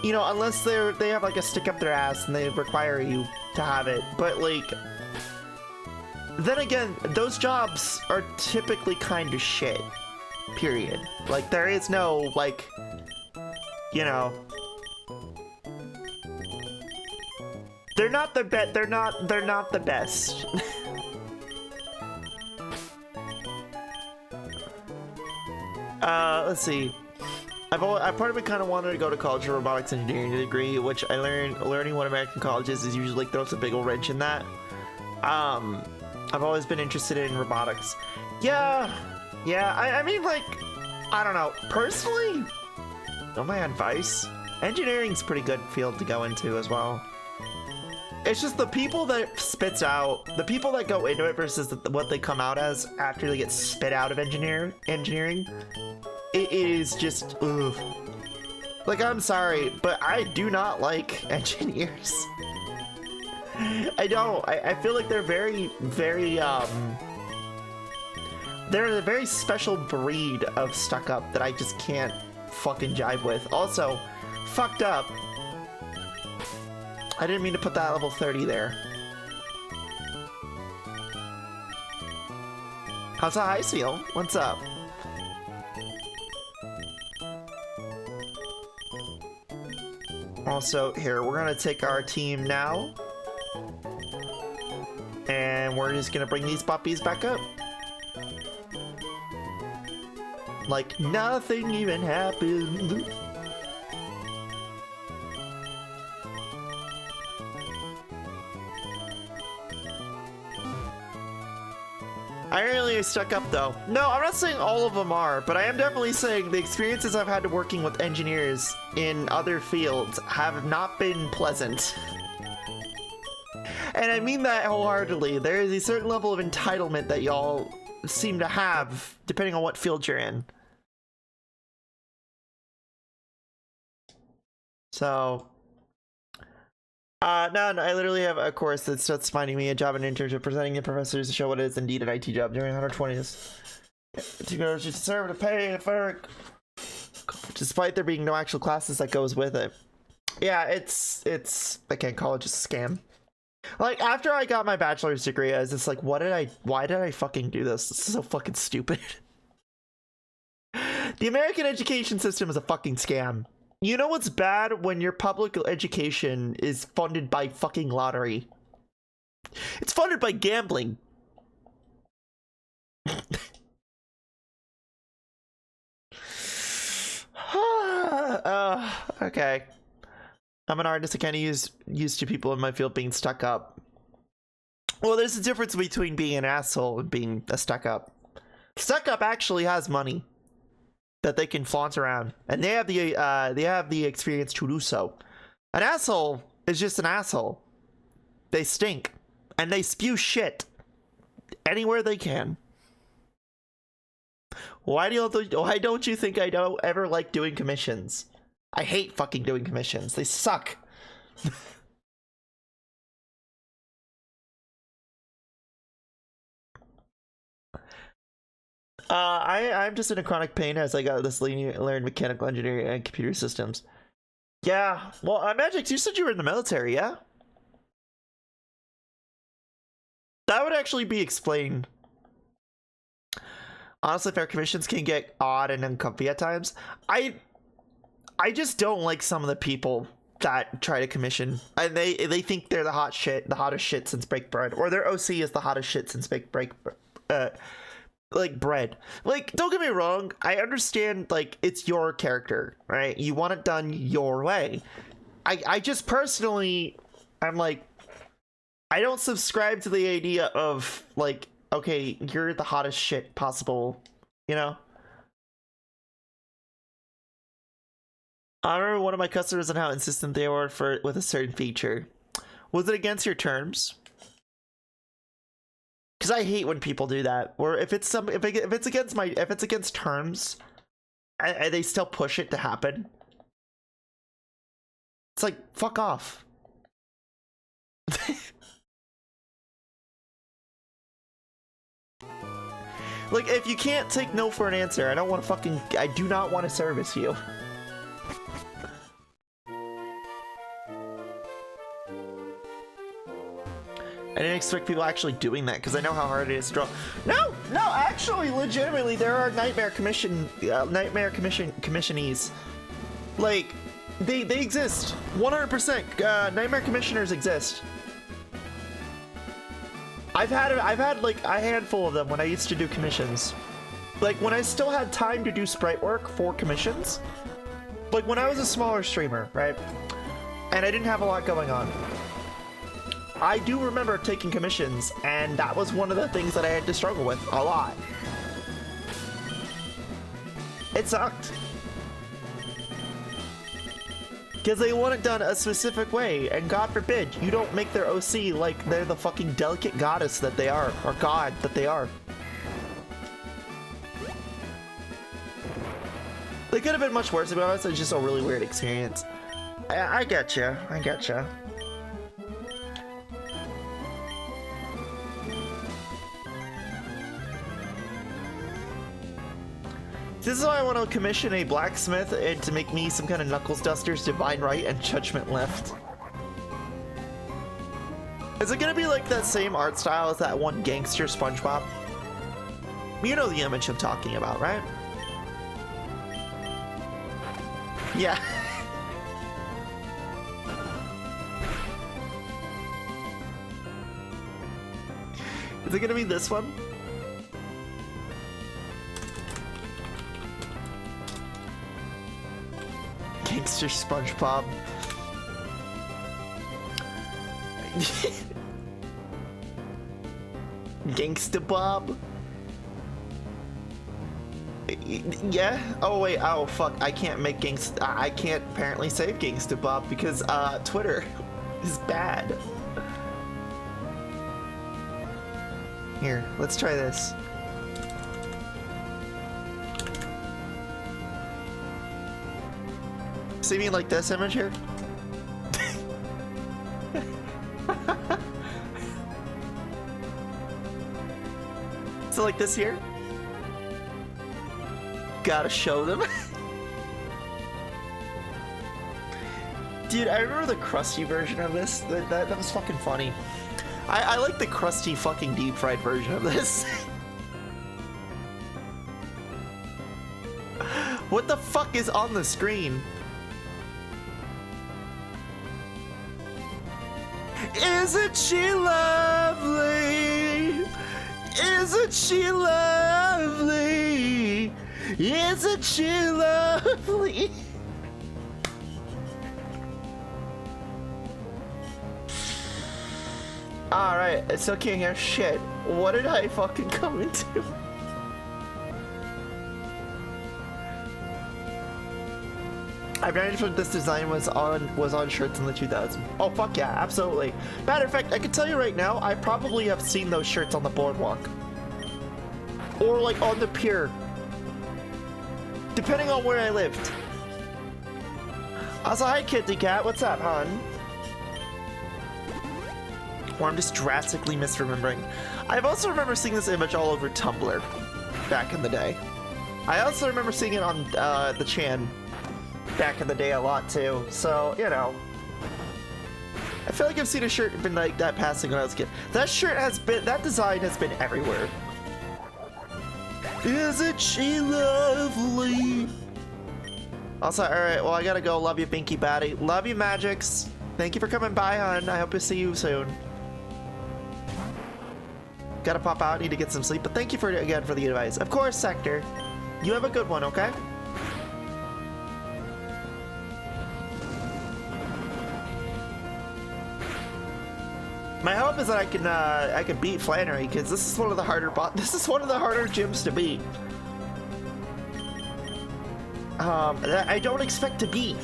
You know, unless they have like a stick up their ass and they require you to have it. But like, then again, those jobs are typically kind of shit. Period. Like, there is no, like, you know, they're not the best. They're not the best. Let's see. I've part of me kind of wanted to go to college for robotics engineering degree, which I learning what American colleges is usually like throws a big old wrench in that. I've always been interested in robotics. Yeah, I mean, like, I don't know. Personally, on my advice, engineering's a pretty good field to go into as well. It's just the people that it spits out, the people that go into it versus what they come out as after they get spit out of engineering. It is just, ugh. Like, I'm sorry, but I do not like engineers. I don't. I feel like they're very, they're a very special breed of stuck-up that I just can't fucking jive with. Also, fucked up. I didn't mean to put that level 30 there. How's that ice feel? What's up? Also, here, we're gonna take our team now. And we're just gonna bring these puppies back up. Like nothing even happened. I really stuck up though. No, I'm not saying all of them are, but I am definitely saying the experiences I've had working with engineers in other fields have not been pleasant. And I mean that wholeheartedly. There is a certain level of entitlement that y'all seem to have, depending on what field you're in. So, no, I literally have a course that's finding me a job and internship, presenting to professors to show what is indeed an IT job during 120s. To go to serve to pay for, despite there being no actual classes that goes with it. Yeah, it's again, college is a scam. Like after I got my bachelor's degree, I was just like, why did I fucking do this? This is so fucking stupid. The American education system is a fucking scam. You know what's bad? When your public education is funded by fucking lottery. It's funded by gambling. Okay. I'm an artist. I kind of used to people in my field being stuck up. Well, there's a difference between being an asshole and being a stuck up. Stuck up actually has money that they can flaunt around, and they have the experience to do so. An asshole is just an asshole. They stink, and they spew shit anywhere they can. Why don't you think I don't ever like doing commissions? I hate fucking doing commissions. They suck. I'm just in a chronic pain as I got this learn mechanical engineering and computer systems. Yeah, well, Magic, you said you were in the military, yeah? That would actually be explained. Honestly, fair commissions can get odd and uncomfy at times. I just don't like some of the people that try to commission, and they think they're the hottest shit since baked bread, or their OC is the hottest shit since baked bread. Like bread. Like, don't get me wrong, I understand, like, it's your character, right? You want it done your way. I just personally, I'm like, I don't subscribe to the idea of, like, okay, you're the hottest shit possible, you know? I remember one of my customers and how insistent they were with a certain feature. Was it against your terms? Because I hate when people do that. Or if it's against terms, and they still push it to happen. It's like, fuck off. Like, if you can't take no for an answer, I do not want to service you. I didn't expect people actually doing that because I know how hard it is to draw. No, actually, legitimately, there are nightmare commissionees. Like, they exist. 100%. Nightmare commissioners exist. I've had like a handful of them when I used to do commissions. Like when I still had time to do sprite work for commissions. Like when I was a smaller streamer, right? And I didn't have a lot going on. I do remember taking commissions, and that was one of the things that I had to struggle with a lot. It sucked. Because they want it done a specific way, and God forbid, you don't make their OC like they're the fucking delicate goddess that they are, or god that they are. They could have been much worse, to be honest. It's just a really weird experience. I get you. I get you. This is why I want to commission a blacksmith and to make me some kind of Knuckles Duster's Divine Right and Judgment Lift. Is it gonna be like that same art style as that one gangster SpongeBob? You know the image I'm talking about, right? Yeah. Is it gonna be this one? Gangster SpongeBob. Gangsta Bob? Yeah? Oh wait, oh fuck, I can't make I can't apparently save Gangsta Bob because Twitter is bad. Here, let's try this. See me like this image here? So like this here? Gotta show them. Dude, I remember the Krusty version of this. That was fucking funny. I like the Krusty fucking deep fried version of this. What the fuck is on the screen? Isn't she lovely? Isn't she lovely? Isn't she lovely? Alright, I still can't hear shit. What did I fucking come into? I've noticed when this design was on shirts in the 2000s. Oh fuck yeah, absolutely. Matter of fact, I can tell you right now, I probably have seen those shirts on the boardwalk. Or like on the pier. Depending on where I lived. Also, hi Kitty Cat, what's up, hon? Or I'm just drastically misremembering. I've also remember seeing this image all over Tumblr back in the day. I also remember seeing it on the Chan back in the day a lot too, so, you know. I feel like I've seen a shirt been like that passing when I was a kid. That shirt has been, that design has been everywhere. Isn't she lovely? Also, alright, well I gotta go. Love you, Binky Batty. Love you, Magix. Thank you for coming by, hon. I hope to see you soon. Gotta pop out, need to get some sleep, but thank you for again for the advice. Of course, Sector. You have a good one, okay? My hope is that I can beat Flannery, because this is one of the harder gyms to beat. That I don't expect to beat.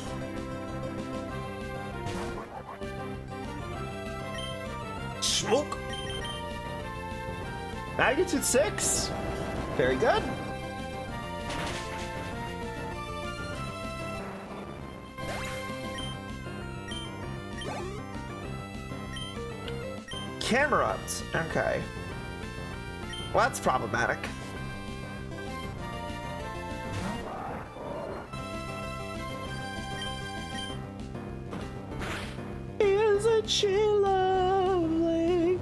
Smoke. Magnitude 6. Very good. Cameras. Okay. Well, that's problematic. Isn't she lovely?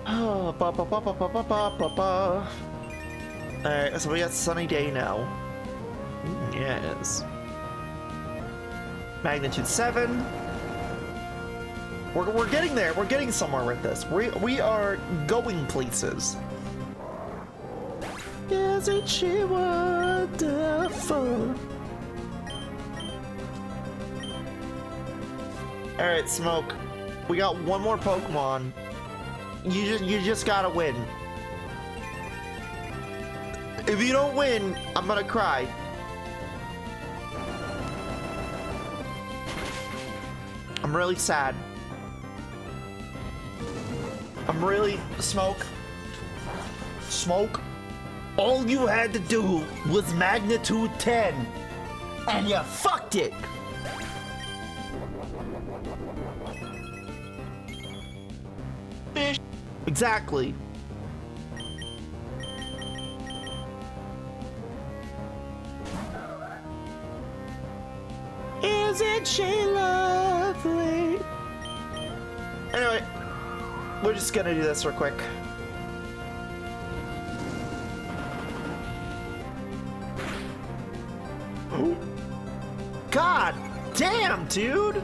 Oh, ba ba ba ba ba ba ba ba ba. Alright, so we got sunny day now. Yes. Magnitude 7. We're getting there. We're getting somewhere with this. We are going places. Isn't she wonderful? Alright, Smoke. We got one more Pokemon. You just gotta win. If you don't win, I'm gonna cry. I'm really sad. I'm really... Smoke. All you had to do was magnitude 10. And you fucked it. Exactly. Isn't she lovely? Anyway, we're just gonna do this real quick. God damn, dude!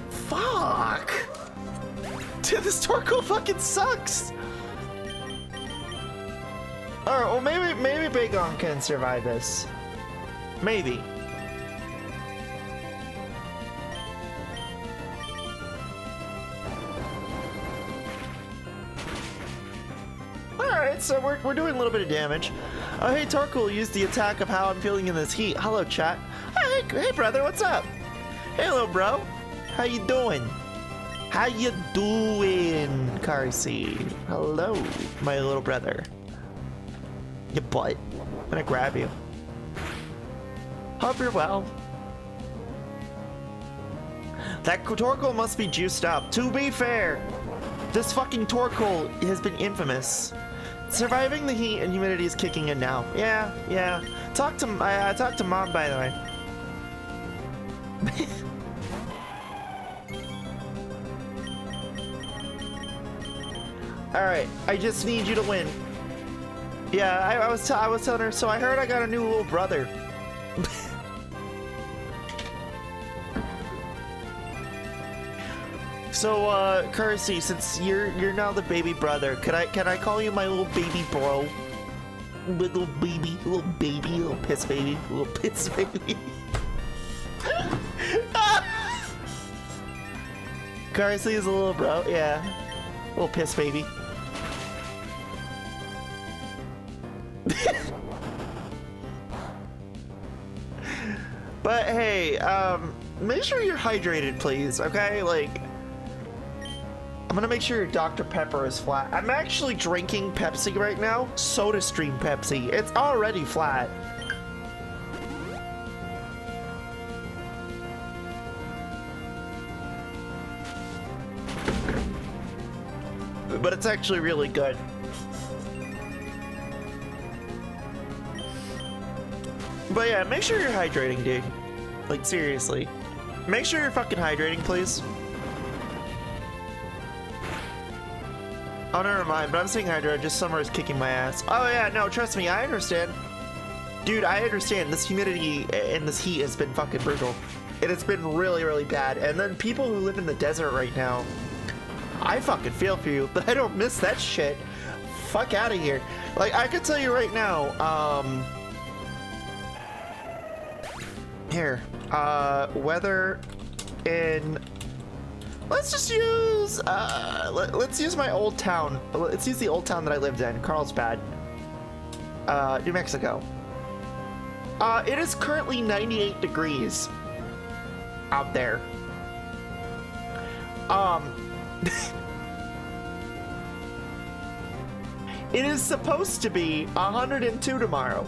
Fuck! Dude, this Torkoal fucking sucks! Alright, well maybe Bagon can survive this. Maybe. Alright, so we're doing a little bit of damage. Oh, hey, Torkoal used the attack of how I'm feeling in this heat. Hello, chat. Hey, brother, what's up? Hey, little bro. How you doing? How you doing, Carsey? Hello, my little brother. Your butt. I'm gonna grab you. Hope you're well. That Torkoal must be juiced up. To be fair, this fucking Torkoal has been infamous. Surviving the heat and humidity is kicking in now. Yeah. I talked to Mom, by the way. Alright, I just need you to win. Yeah, I was telling her, so I heard I got a new little brother. So, Carsey, since you're now the baby brother, can I call you my little baby bro? Little piss baby. Carsey is a little bro, yeah. Little piss baby. But hey, make sure you're hydrated, please, okay? Like, I'm gonna make sure your Dr. Pepper is flat. I'm actually drinking Pepsi right now. SodaStream Pepsi. It's already flat. But it's actually really good. But yeah, make sure you're hydrating, dude. Like, seriously. Make sure you're fucking hydrating, please. Oh, never mind, but I'm saying hydro, just summer is kicking my ass. Oh yeah, no, trust me, I understand. Dude, I understand. This humidity and this heat has been fucking brutal. It has been really, really bad. And then people who live in the desert right now, I fucking feel for you, but I don't miss that shit. Fuck out of here. Like, I could tell you right now, here, weather in... Let's just use, let's use my old town. Let's use the old town that I lived in, Carlsbad, New Mexico. It is currently 98 degrees out there. It is supposed to be 102 tomorrow.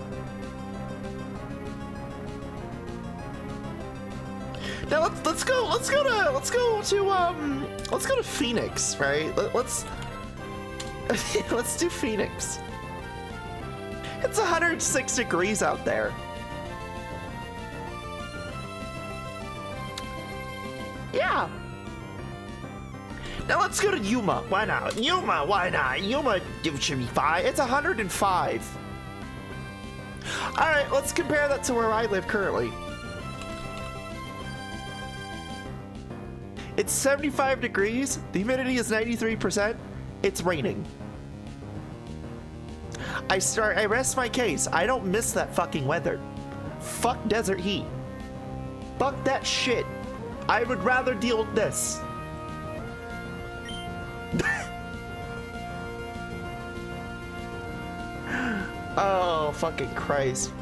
Now let's go to Phoenix, right? Let's do Phoenix. It's 106 degrees out there. Yeah. Now let's go to Yuma. Why not? Yuma, why not? Yuma should be fine. It's 105. All right, let's compare that to where I live currently. It's 75 degrees, the humidity is 93%, it's raining. I rest my case, I don't miss that fucking weather. Fuck desert heat. Fuck that shit. I would rather deal with this. Oh, fucking Christ.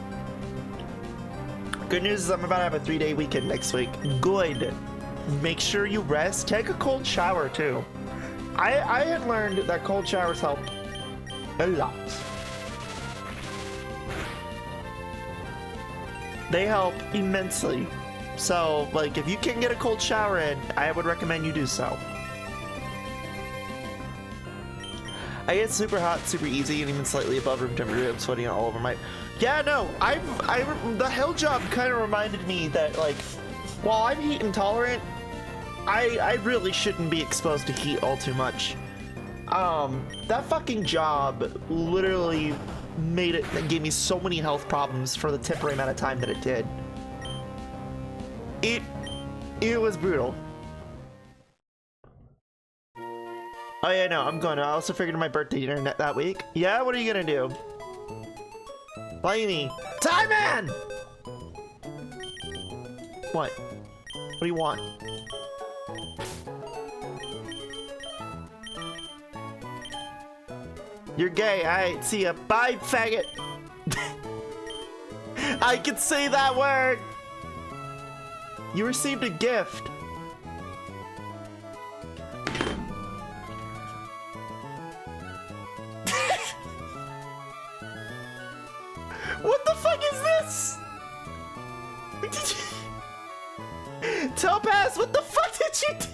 Good news is I'm about to have a 3-day weekend next week. Good. Make sure you rest. Take a cold shower too. I had learned that cold showers help a lot. They help immensely. So, like, if you can get a cold shower in, I would recommend you do so. I get super hot, super easy, and even slightly above room temperature. I'm sweating all over my... Yeah, no, the hell job kind of reminded me that, like, while I'm heat intolerant, I really shouldn't be exposed to heat all too much. That fucking job literally gave me so many health problems for the temporary amount of time that it did. It was brutal. Oh yeah, no, I'm going. I also figured my birthday dinner that week. Yeah, what are you gonna do? Flamie. Time man! What? What do you want? You're gay. I see ya. Bye, faggot. I can say that word. You received a gift. What the fuck is this? Topaz, what the fuck did you do?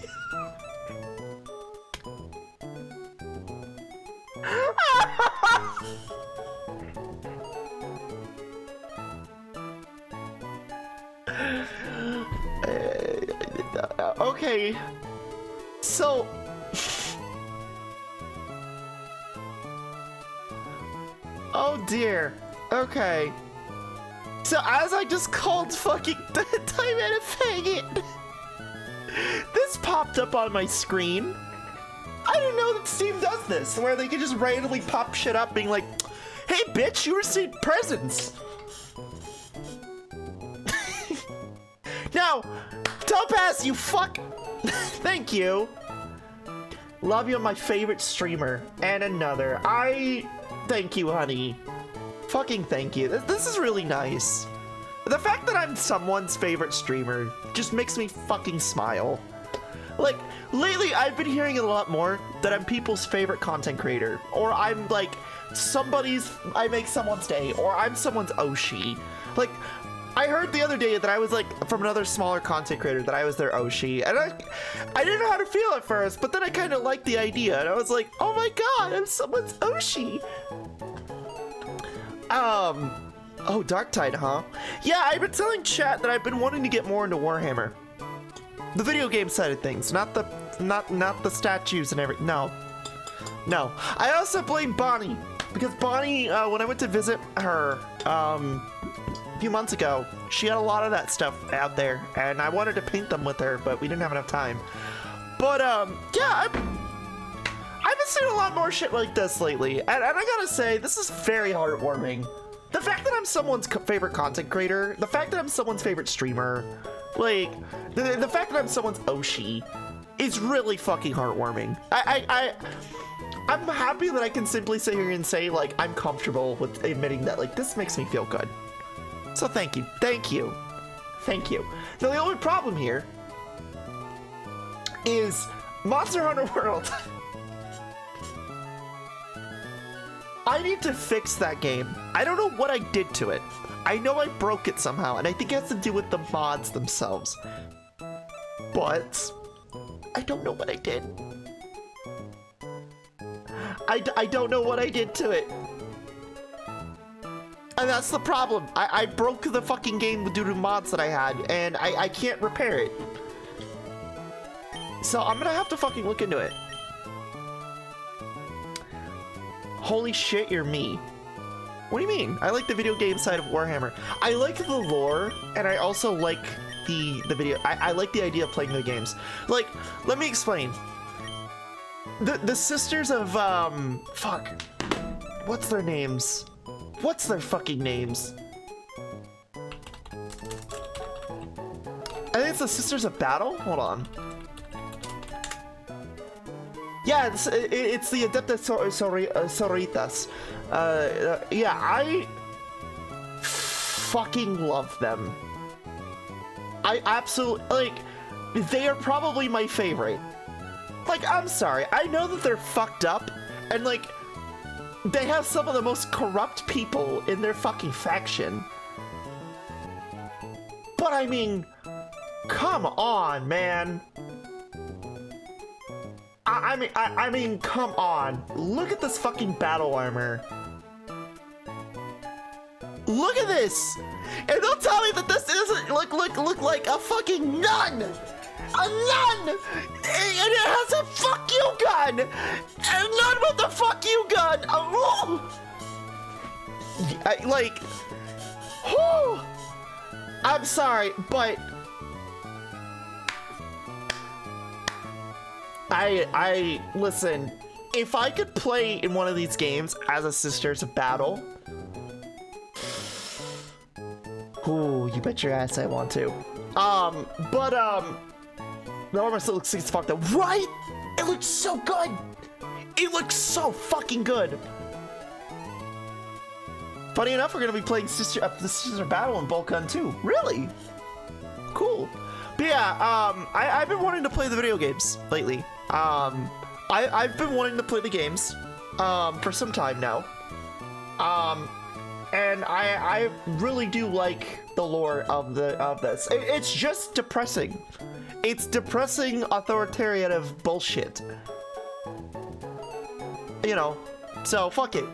Okay, so oh dear. Okay, so as I just called fucking Time a faggot, this popped up on my screen. I didn't know that Steam does this, where they can just randomly pop shit up being like, hey bitch, you received presents. Now, Topaz, you fuck. Thank you. Love you, my favorite streamer. And another. Thank you, honey. Fucking thank you. This is really nice. The fact that I'm someone's favorite streamer just makes me fucking smile. Like, lately I've been hearing a lot more that I'm people's favorite content creator. Or I'm like, I make someone's day. Or I'm someone's Oshi. Like, I heard the other day that I was like, from another smaller content creator, that I was their Oshi. And I didn't know how to feel at first, but then I kind of liked the idea. And I was like, oh my god, I'm someone's Oshi. Oh, Darktide, huh? Yeah, I've been telling chat that I've been wanting to get more into Warhammer. The video game side of things, not the statues and everything. No. I also blame Bonnie, because Bonnie, when I went to visit her, a few months ago, she had a lot of that stuff out there, and I wanted to paint them with her, but we didn't have enough time. But, yeah, I've been seeing a lot more shit like this lately, and I gotta say, this is very heartwarming. The fact that I'm someone's favorite content creator, the fact that I'm someone's favorite streamer, like, the fact that I'm someone's Oshi is really fucking heartwarming. I'm happy that I can simply sit here and say, like, I'm comfortable with admitting that, like, this makes me feel good. So thank you. Now the only problem here is Monster Hunter World. I need to fix that game. I don't know what I did to it. I know I broke it somehow, and I think it has to do with the mods themselves. But I don't know what I did. I don't know what I did to it. And that's the problem. I broke the fucking game due to mods that I had, and I can't repair it. So I'm gonna have to fucking look into it. Holy shit, you're me. What do you mean? I like the video game side of Warhammer. I like the lore, and I also like the video. I like the idea of playing the games. Like, let me explain. The sisters of, fuck. What's their names? What's their fucking names? I think it's the Sisters of Battle? Hold on. Yeah, it's the Adepta Sororitas. Yeah, I fucking love them. I absolutely, like, they are probably my favorite. Like, I'm sorry, I know that they're fucked up, and like, they have some of the most corrupt people in their fucking faction. But I mean, come on, man. I mean, come on. Look at this fucking battle armor. Look at this! And don't tell me that this isn't look like a fucking nun! A nun! And it has a fuck you gun! A nun with a fuck you gun! Like, whew. I'm sorry, but I listen, if I could play in one of these games as a Sisters of Battle, ooh, you bet your ass I want to. But the armor still looks fucked up, right? It looks so good. It looks so fucking good. Funny enough, we're gonna be playing the Sister Battle in Bolkun too. Really? Cool. But yeah, I've been wanting to play the video games lately. I've been wanting to play the games, for some time now. And I really do like the lore of this. It's just depressing. It's depressing, authoritative bullshit. You know, so fuck it.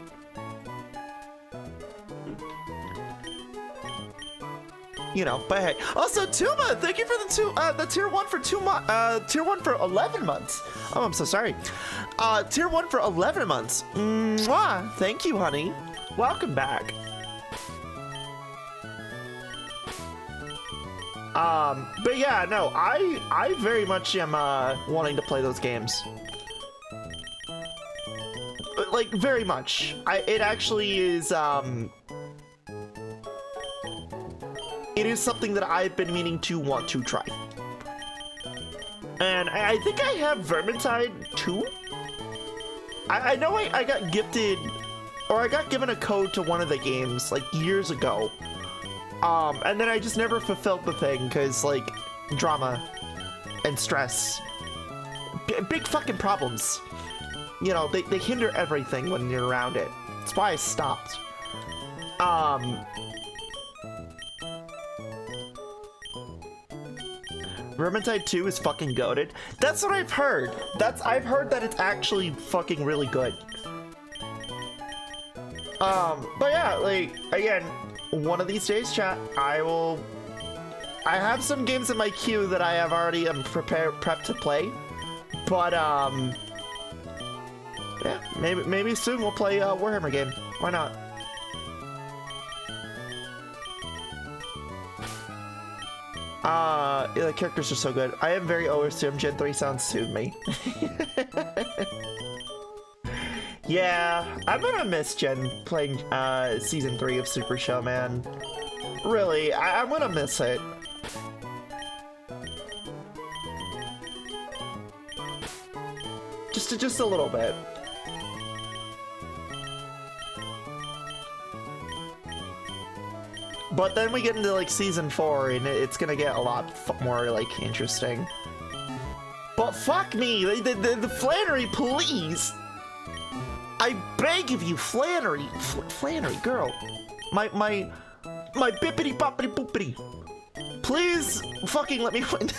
You know, but hey. Also, Tuma, thank you for the tier 1 for tier 1 for 11 months. Oh, I'm so sorry. Tier 1 for 11 months. Mwah! Thank you, honey. Welcome back. But yeah, no, I very much am wanting to play those games. Like, very much. It actually is it is something that I've been meaning to want to try. And I think I have Vermintide 2? I know I got gifted, or I got given a code to one of the games, like, years ago. And then I just never fulfilled the thing, because, like, drama and stress. Big fucking problems. You know, they hinder everything when you're around it. That's why I stopped. Vermintide 2 is fucking goated. That's what I've heard. I've heard that it's actually fucking really good. But yeah, like, again, one of these days, chat, I have some games in my queue that I have already prepped to play. But, yeah, maybe soon we'll play a Warhammer game. Why not? Yeah, the characters are so good. I am very overstimmed. Gen 3 sounds to me. Yeah, I'm gonna miss playing Season 3 of Super Show, man. Really, I'm gonna miss it. Just a little bit. But then we get into, like, Season 4, and it's gonna get a lot more, like, interesting. But fuck me! The Flannery, please! I beg of you, Flannery! Flannery, girl! My bippity boppity boopity! Please fucking let me win!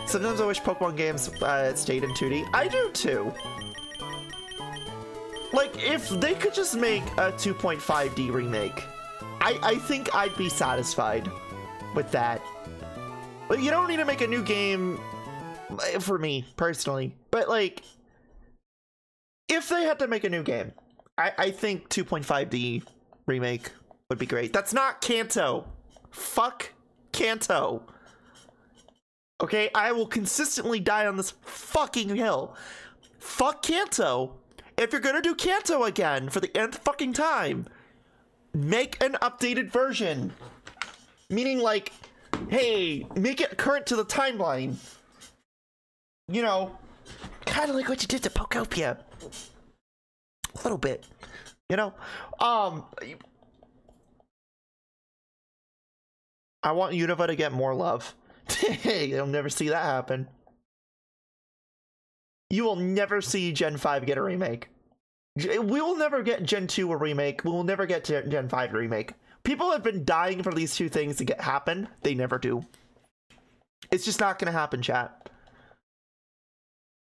Sometimes I wish Pokemon games stayed in 2D. I do too! Like, if they could just make a 2.5D remake, I think I'd be satisfied with that. But you don't need to make a new game for me, personally. But, like, if they had to make a new game, I think 2.5D remake would be great. That's not Kanto. Fuck Kanto. Okay, I will consistently die on this fucking hill. Fuck Kanto. If you're gonna do Kanto again for the nth fucking time, make an updated version. Meaning, like, hey, make it current to the timeline. You know, kind of like what you did to Pokopia. A little bit, you know? I want Unova to get more love. Hey, you'll never see that happen. You will never see Gen 5 get a remake. We will never get Gen 2 a remake. We will never get Gen 5 a remake. People have been dying for these two things to happen. They never do. It's just not gonna happen, chat.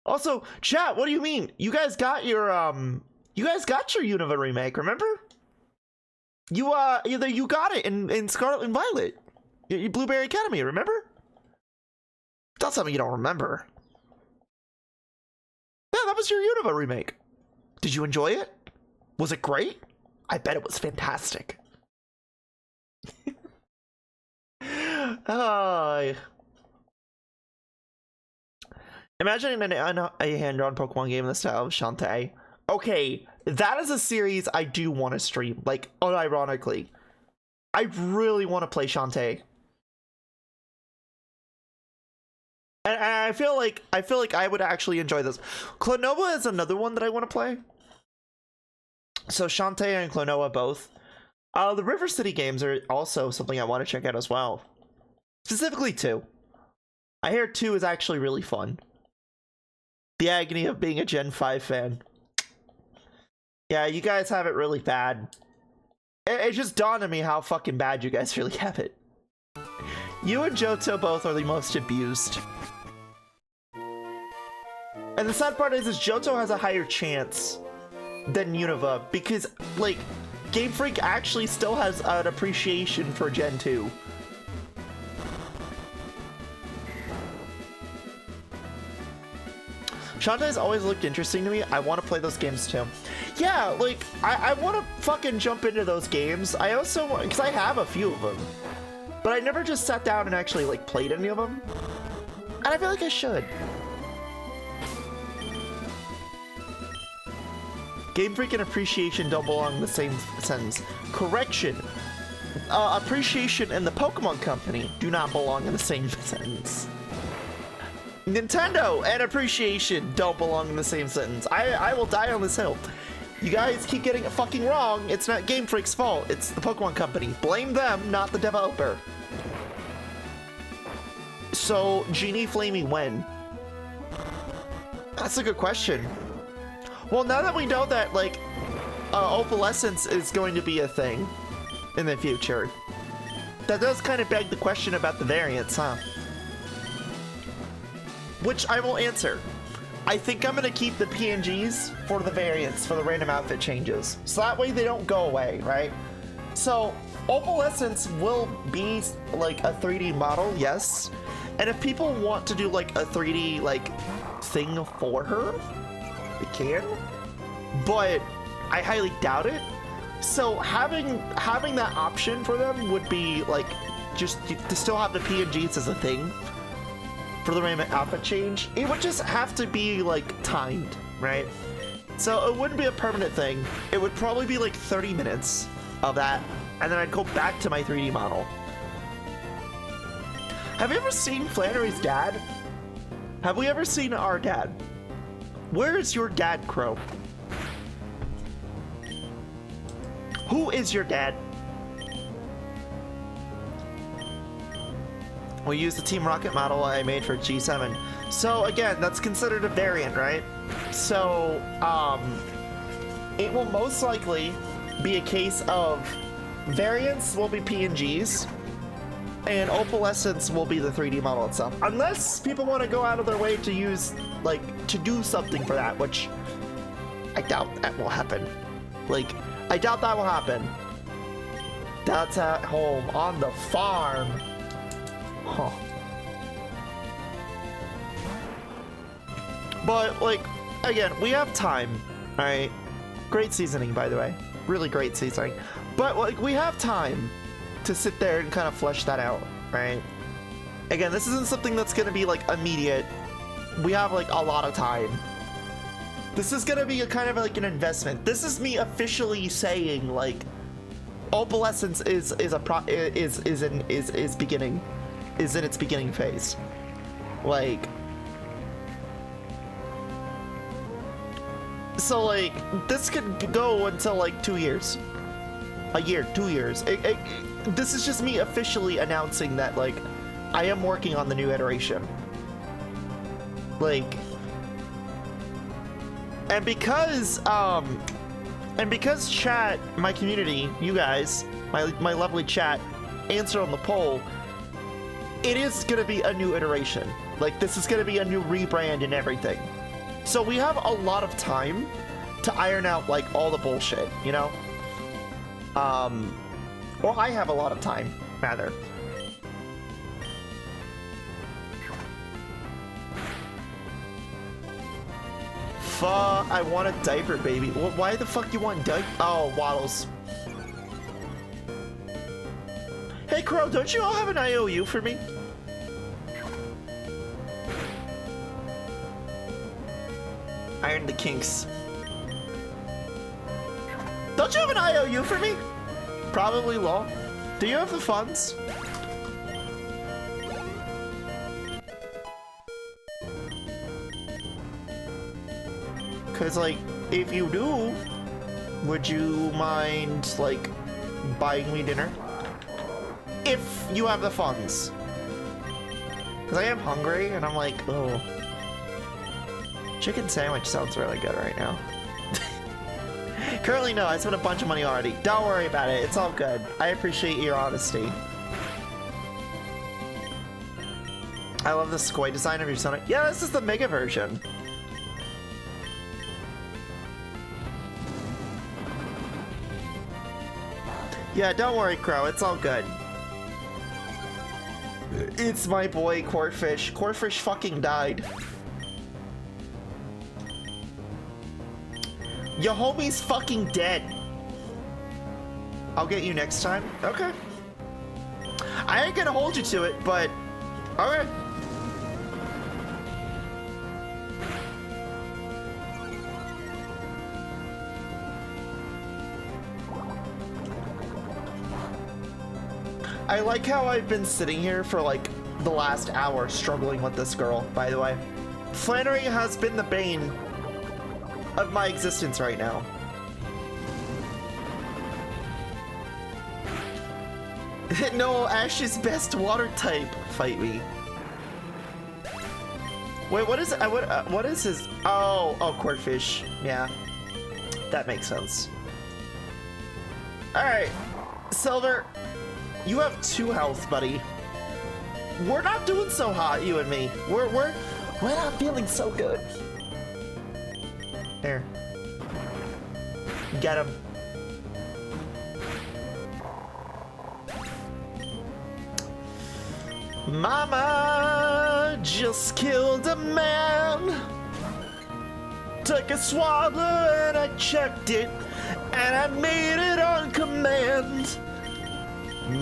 Also, chat, what do you mean? You guys got your Unova remake, remember? You got it in Scarlet and Violet. Your Blueberry Academy, remember? Don't tell me you don't remember. Yeah, that was your Unova remake. Did you enjoy it? Was it great? I bet it was fantastic. Imagine a hand-drawn Pokemon game in the style of Shantae. Okay, that is a series I do want to stream, like, unironically. I really want to play Shantae. And I feel like I would actually enjoy this. Klonoa is another one that I want to play. So Shantae and Klonoa both. The River City games are also something I want to check out as well. Specifically 2. I hear 2 is actually really fun. The agony of being a Gen 5 fan. Yeah, you guys have it really bad. It just dawned on me how fucking bad you guys really have it. You and Johto both are the most abused. And the sad part is Johto has a higher chance than Unova because, like, Game Freak actually still has an appreciation for Gen 2. Shantae's always looked interesting to me. I want to play those games too. Yeah, like, I want to fucking jump into those games. I also, because I have a few of them, but I never just sat down and actually, like, played any of them. And I feel like I should. Game Freak and appreciation don't belong in the same sentence. Correction. Appreciation and the Pokemon Company do not belong in the same sentence. Nintendo and appreciation don't belong in the same sentence. I will die on this hill. You guys keep getting it fucking wrong. It's not Game Freak's fault. It's the Pokemon Company. Blame them, not the developer. So, Genie Flamie when? That's a good question. Well, now that we know that, like, opalescence is going to be a thing in the future, that does kind of beg the question about the variants, huh? Which I will answer. I think I'm going to keep the PNGs for the variants, for the random outfit changes. So that way they don't go away, right? So, opalescence will be, like, a 3D model, yes. And if people want to do, like, a 3D, like, thing for her, they can, but I highly doubt it. So having that option for them would be like just to still have the PNGs as a thing for the random outfit change. It would just have to be like timed, right? So it wouldn't be a permanent thing. It would probably be like 30 minutes of that, and then I'd go back to my 3D model. Have you ever seen Flannery's dad? Have we ever seen our dad? Where is your dad, Crow? Who is your dad? We use the Team Rocket model I made for G7. So again, that's considered a variant, right? So, it will most likely be a case of variants will be PNGs, and opalescence will be the 3D model itself. Unless people want to go out of their way to use, like, to do something for that, which I doubt that will happen. Like, I doubt that will happen. That's at home, on the farm. Huh. But, like, again, we have time, alright? Great seasoning, by the way. Really great seasoning. But, like, we have time to sit there and kind of flesh that out, right? Again, this isn't something that's gonna be, like, immediate. We have, like, a lot of time. This is gonna be a kind of like an investment. This is me officially saying, like, opalescence is in its beginning phase. Like, so, like, this could go until like 2 years, a year, 2 years. This is just me officially announcing that, like, I am working on the new iteration. Like, and because chat, my community, you guys, my lovely chat, answered on the poll, it is gonna be a new iteration. Like, this is gonna be a new rebrand and everything. So we have a lot of time to iron out, like, all the bullshit, you know? Or I have a lot of time, rather. I want a diaper, baby. Why the fuck you want diaper? Oh, Waddles. Hey, Crow, don't you all have an IOU for me? Iron the kinks. Don't you have an IOU for me? Probably low. Do you have the funds? Cause like, if you do, would you mind like buying me dinner? If you have the funds. Cause I am hungry and I'm like, oh. Chicken sandwich sounds really good right now. Currently, no, I spent a bunch of money already. Don't worry about it, it's all good. I appreciate your honesty. I love the Squid design of your Sonic. Yeah, this is the Mega version. Yeah, don't worry, Crow, it's all good. It's my boy, Corfish. Corfish fucking died. Your homie's fucking dead. I'll get you next time. Okay. I ain't gonna hold you to it, but... Okay. I like how I've been sitting here for like the last hour struggling with this girl, by the way. Flannery has been the bane of my existence right now. No, Ash's best water type. Fight me. Wait, what is what is his? Oh, Corfish. Yeah, that makes sense. All right, Silver, you have 2 health, buddy. We're not doing so hot, you and me. We're not feeling so good. Here. Get him. Mama just killed a man. Took a swallow and I checked it, and I made it on command.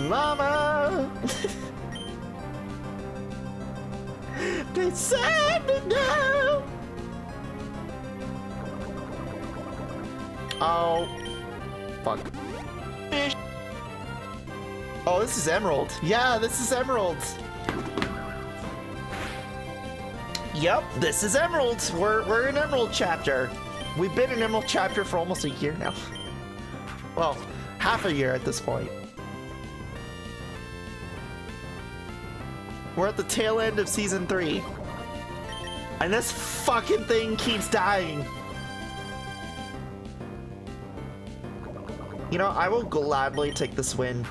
Mama. They said no. Oh, fuck. Oh, this is Emerald. Yeah, this is Emerald. Yep, this is Emerald. We're in Emerald chapter. We've been in Emerald chapter for almost a year now. Well, half a year at this point. We're at the tail end of season 3. And this fucking thing keeps dying. You know, I will gladly take this win.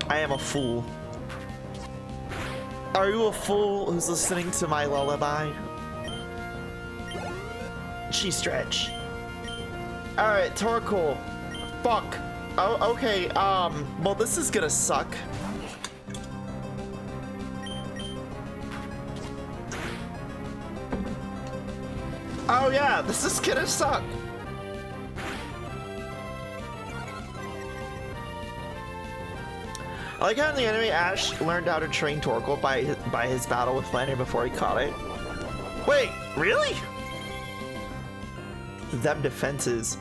I am a fool. Are you a fool who's listening to my lullaby? She stretch. Alright, Torkoal. Fuck. Oh, okay, well, this is gonna suck. Oh yeah, this is gonna suck. I like how in the anime Ash learned how to train Torkoal by his battle with Flannery before he caught it. Wait, really? Them defenses.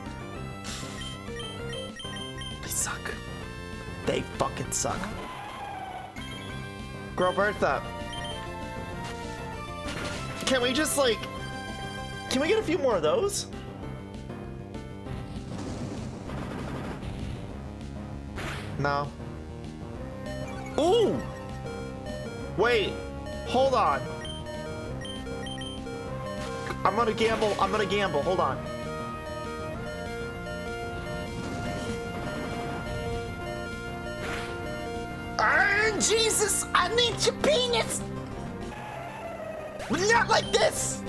They suck. They fucking suck. Girl Bertha. Can we just like... Can we get a few more of those? No. Ooh! Wait, hold on. I'm gonna gamble, hold on. Jesus, I need your penis! Not like this!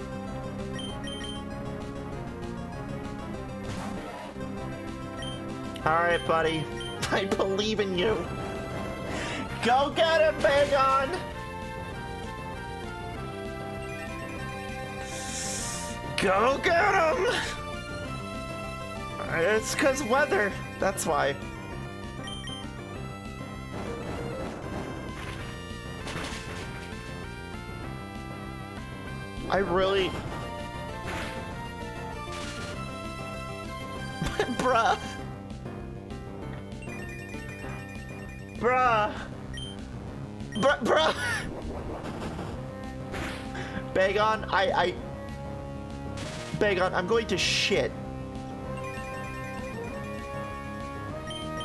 Alright, buddy. I believe in you. Go get him, Bagon! Go get him! It's 'cause weather. That's why. I really... Bruh. Bruh. Bruh. Bagon, Bagon, I'm going to shit.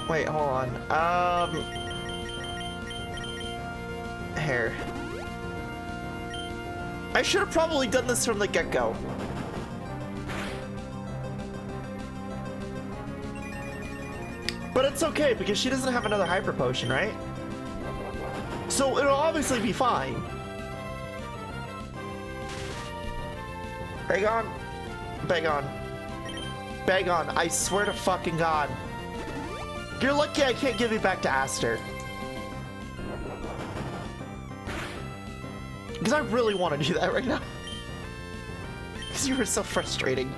Wait, hold on. Here. I should have probably done this from the get-go. But it's okay, because she doesn't have another hyper potion, right? So it'll obviously be fine. Bagon. Bagon. Bagon, I swear to fucking God. You're lucky I can't give you back to Aster. Because I really want to do that right now. Because you were so frustrating.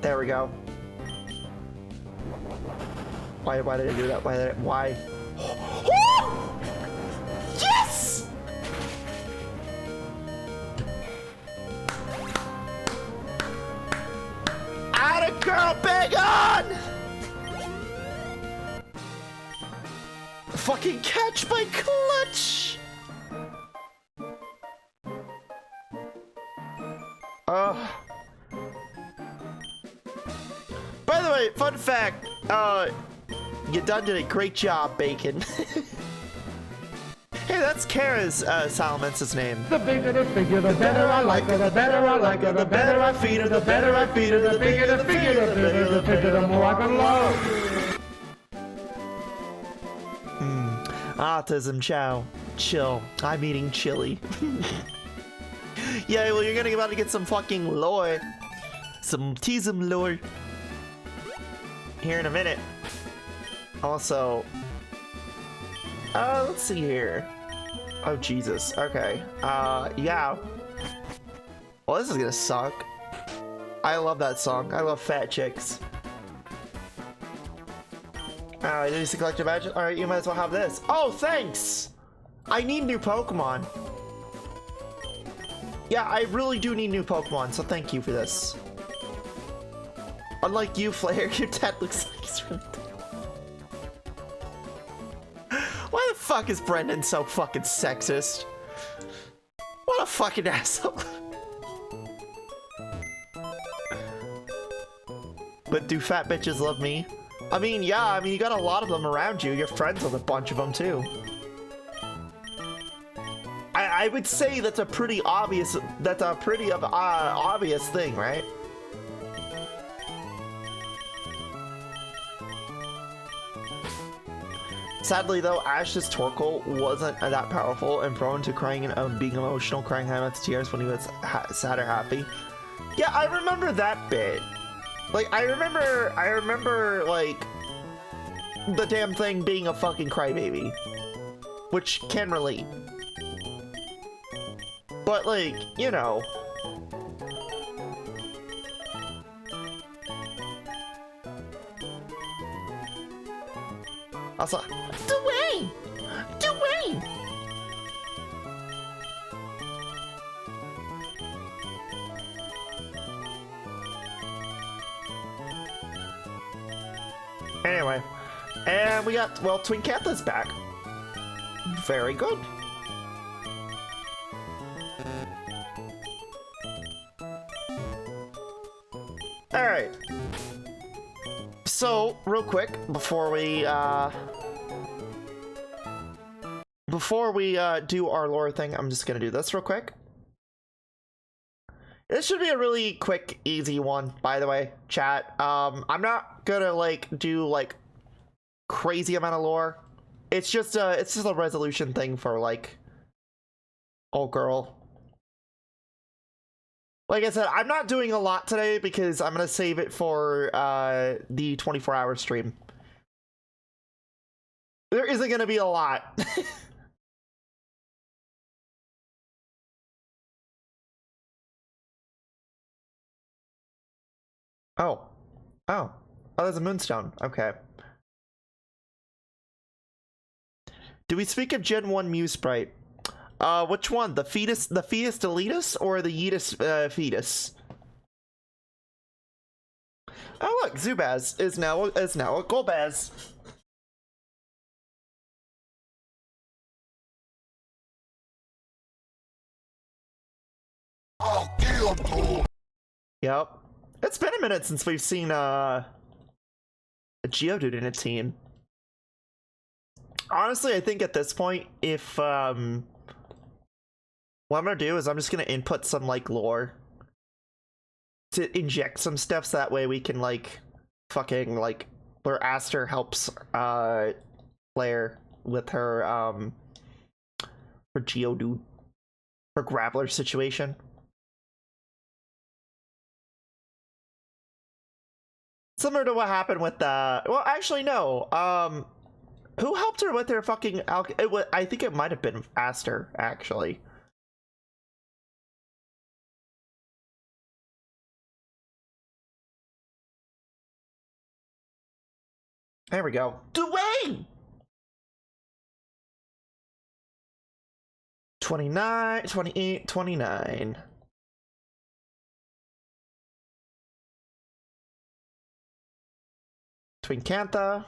There we go. Why did I do that? Why? Yes! Atta girl, Bagon! Fucking catch my clutch! By the way, fun fact, you done did a great job, Bacon. Hey, that's Kara's Salamance's name. The bigger the figure, the better I like her, the better I like her, the better I feed her, the better I feed her, the bigger the figure, the bigger the figure, the more I can love. Autism, chow. Chill. I'm eating chili. Yeah, well, you're gonna about to get some fucking lore. Some teasum lore. Here in a minute. Also, let's see here. Oh, Jesus. Okay. Yeah. Well, this is gonna suck. I love that song. I love fat chicks. I need to collect your badge. Alright, you might as well have this. Oh, thanks! I need new Pokemon. Yeah, I really do need new Pokemon, so thank you for this. Unlike you, Flair, your dad looks like he's really dead. Why the fuck is Brendan so fucking sexist? What a fucking asshole. But do fat bitches love me? I mean, yeah, I mean, you got a lot of them around you. You're friends with a bunch of them, too. I would say that's a pretty obvious, obvious thing, right? Sadly, though, Ash's Torkoal wasn't that powerful and prone to crying and being emotional, crying amounts of tears when he was sad or happy. Yeah, I remember that bit. Like, I remember, like, the damn thing being a fucking crybaby. Which can relate. But, like, you know. Also, Dwayne! Dwayne! Anyway, and we got, well, Twin Cantha's back. Very good. Alright. So, real quick, before we do our lore thing, I'm just gonna do this real quick. This should be a really quick, easy one, by the way, chat. I'm not gonna, like, do, like, crazy amount of lore. It's just a resolution thing for, like, oh, girl. Like I said, I'm not doing a lot today because I'm gonna save it for, the 24-hour stream. There isn't gonna be a lot. Oh, there's a moonstone. Okay. Do we speak of Gen 1 Mew Sprite? Which one? The fetus deletus or the yeetus fetus? Oh look, Zubaz is now a Golbaz. Yep. It's been a minute since we've seen a Geodude in a team. Honestly, I think at this point, if what I'm gonna do is I'm just gonna input some like lore to inject some stuff so that way we can like fucking like where Aster helps Claire with her Geodude, her Graveler situation. Similar to what happened with well, actually no. Who helped her with her fucking I think it might have been Aster, actually. There we go. Dwayne! 29, 28, 29. Twinkantha.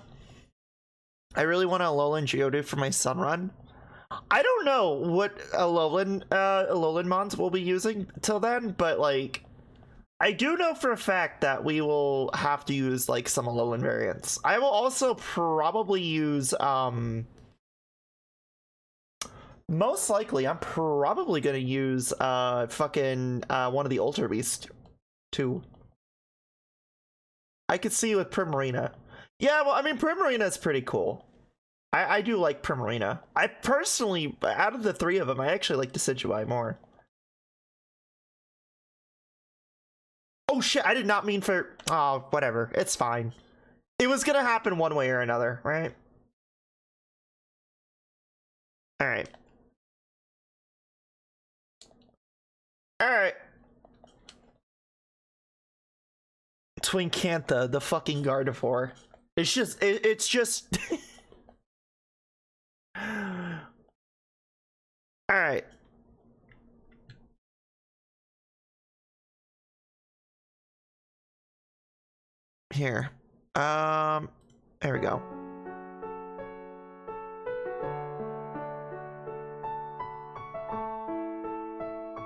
I really want a Alolan Geodude for my Sun Run. I don't know what Alolan Mons will be using till then, but like I do know for a fact that we will have to use like some Alolan variants. I will also probably use most likely I'm probably gonna use fucking one of the Ultra Beasts too. I could see with Primarina. Yeah, well, I mean, Primarina is pretty cool. I do like Primarina. I personally, out of the three of them, I actually like Decidueye more. Oh shit, I did not mean for... Oh, whatever. It's fine. It was gonna happen one way or another, right? Alright. Alright. Twinkantha, the fucking Gardevoir. It's just Alright. Here. There we go.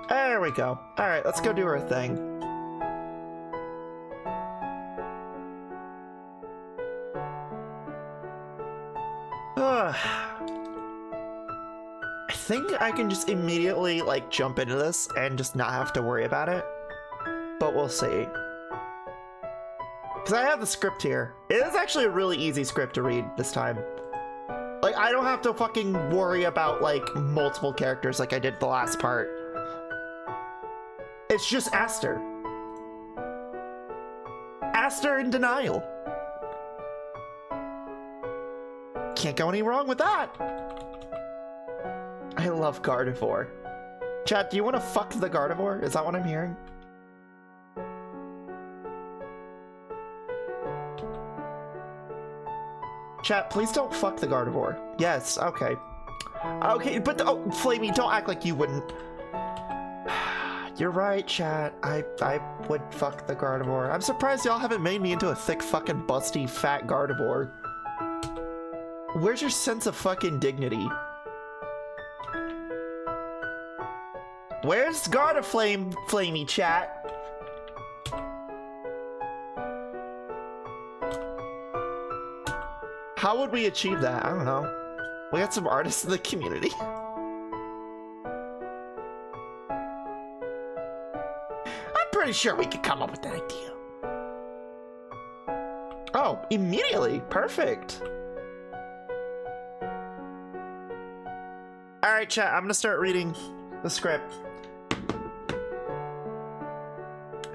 There we go. Alright, let's go do our thing. I think I can just immediately like jump into this and just not have to worry about it, but we'll see. Because I have the script here. It is actually a really easy script to read this time. Like, I don't have to fucking worry about like multiple characters like I did the last part. It's just Aster. Aster in denial. Can't go any wrong with that. I love Gardevoir. Chat, do you want to fuck the Gardevoir? Is that what I'm hearing? Chat, please don't fuck the Gardevoir. Yes, okay. Okay, but oh, Flamie, don't act like you wouldn't. You're right, chat. I would fuck the Gardevoir. I'm surprised y'all haven't made me into a thick fucking busty fat Gardevoir. Where's your sense of fucking dignity? Where's Flamie, chat? How would we achieve that? I don't know. We got some artists in the community. I'm pretty sure we could come up with that idea. Oh, immediately. Perfect. Alright, chat, I'm gonna start reading the script.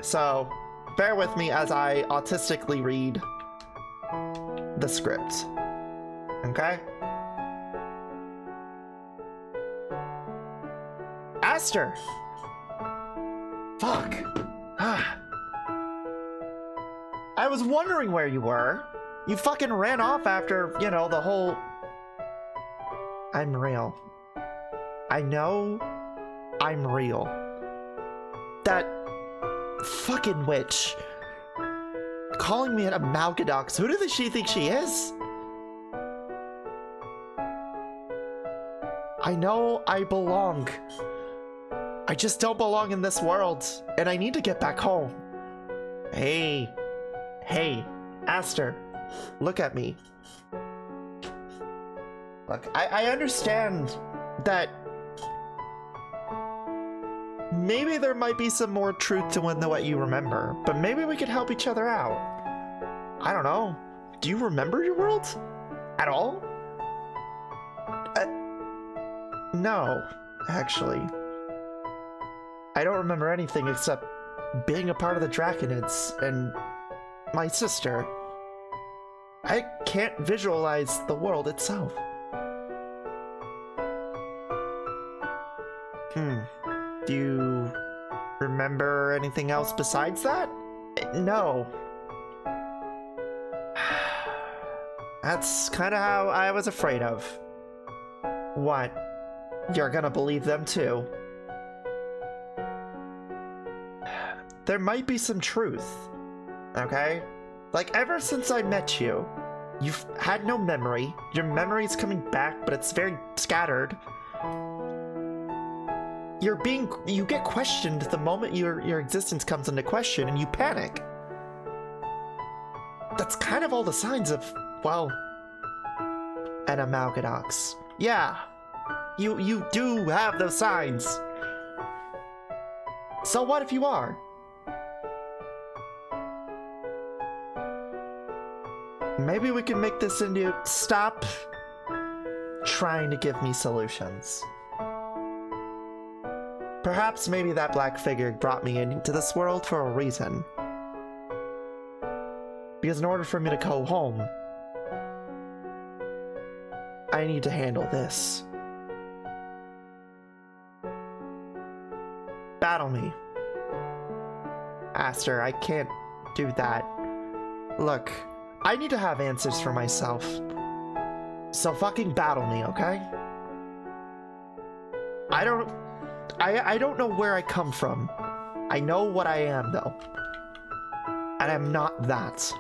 So, bear with me as I autistically read the script. Okay? Aster! Fuck. I was wondering where you were. You fucking ran off after, you know, the whole... I'm real. I know I'm real. That fucking witch calling me an Amalgadox. Who does she think she is? I know I belong. I just don't belong in this world, and I need to get back home. Hey, Aster, look at me. Look, I understand that maybe there might be some more truth to what you remember, but maybe we could help each other out. I don't know. Do you remember your world? At all? No, actually. I don't remember anything except being a part of the Draconids and my sister. I can't visualize the world itself. Do you remember anything else besides that? No. That's kind of how I was afraid of. What? You're gonna believe them too? There might be some truth, okay? Like, ever since I met you, you've had no memory. Your memory's coming back, but it's very scattered. You get questioned the moment your existence comes into question, and you panic. That's kind of all the signs of, well, an Amalgadox. Yeah, you do have those signs. So what if you are? Maybe we can make this into stop trying to give me solutions. Perhaps maybe that black figure brought me into this world for a reason. Because in order for me to go home, I need to handle this. Battle me. Aster, I can't do that. Look, I need to have answers for myself. So fucking battle me, okay? I don't know where I come from. I know what I am, though. And I'm not that.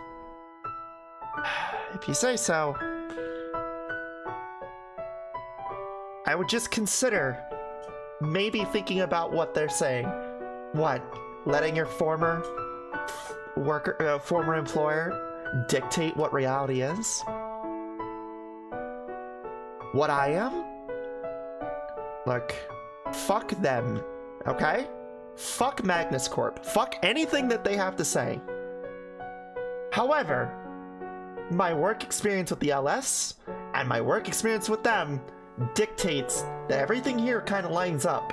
If you say so, I would just consider maybe thinking about what they're saying. What? Letting your former employer dictate what reality is? What I am? Look, fuck them, okay? Fuck Magnus Corp. Fuck anything that they have to say. However, my work experience with the LS and my work experience with them dictates that everything here kind of lines up.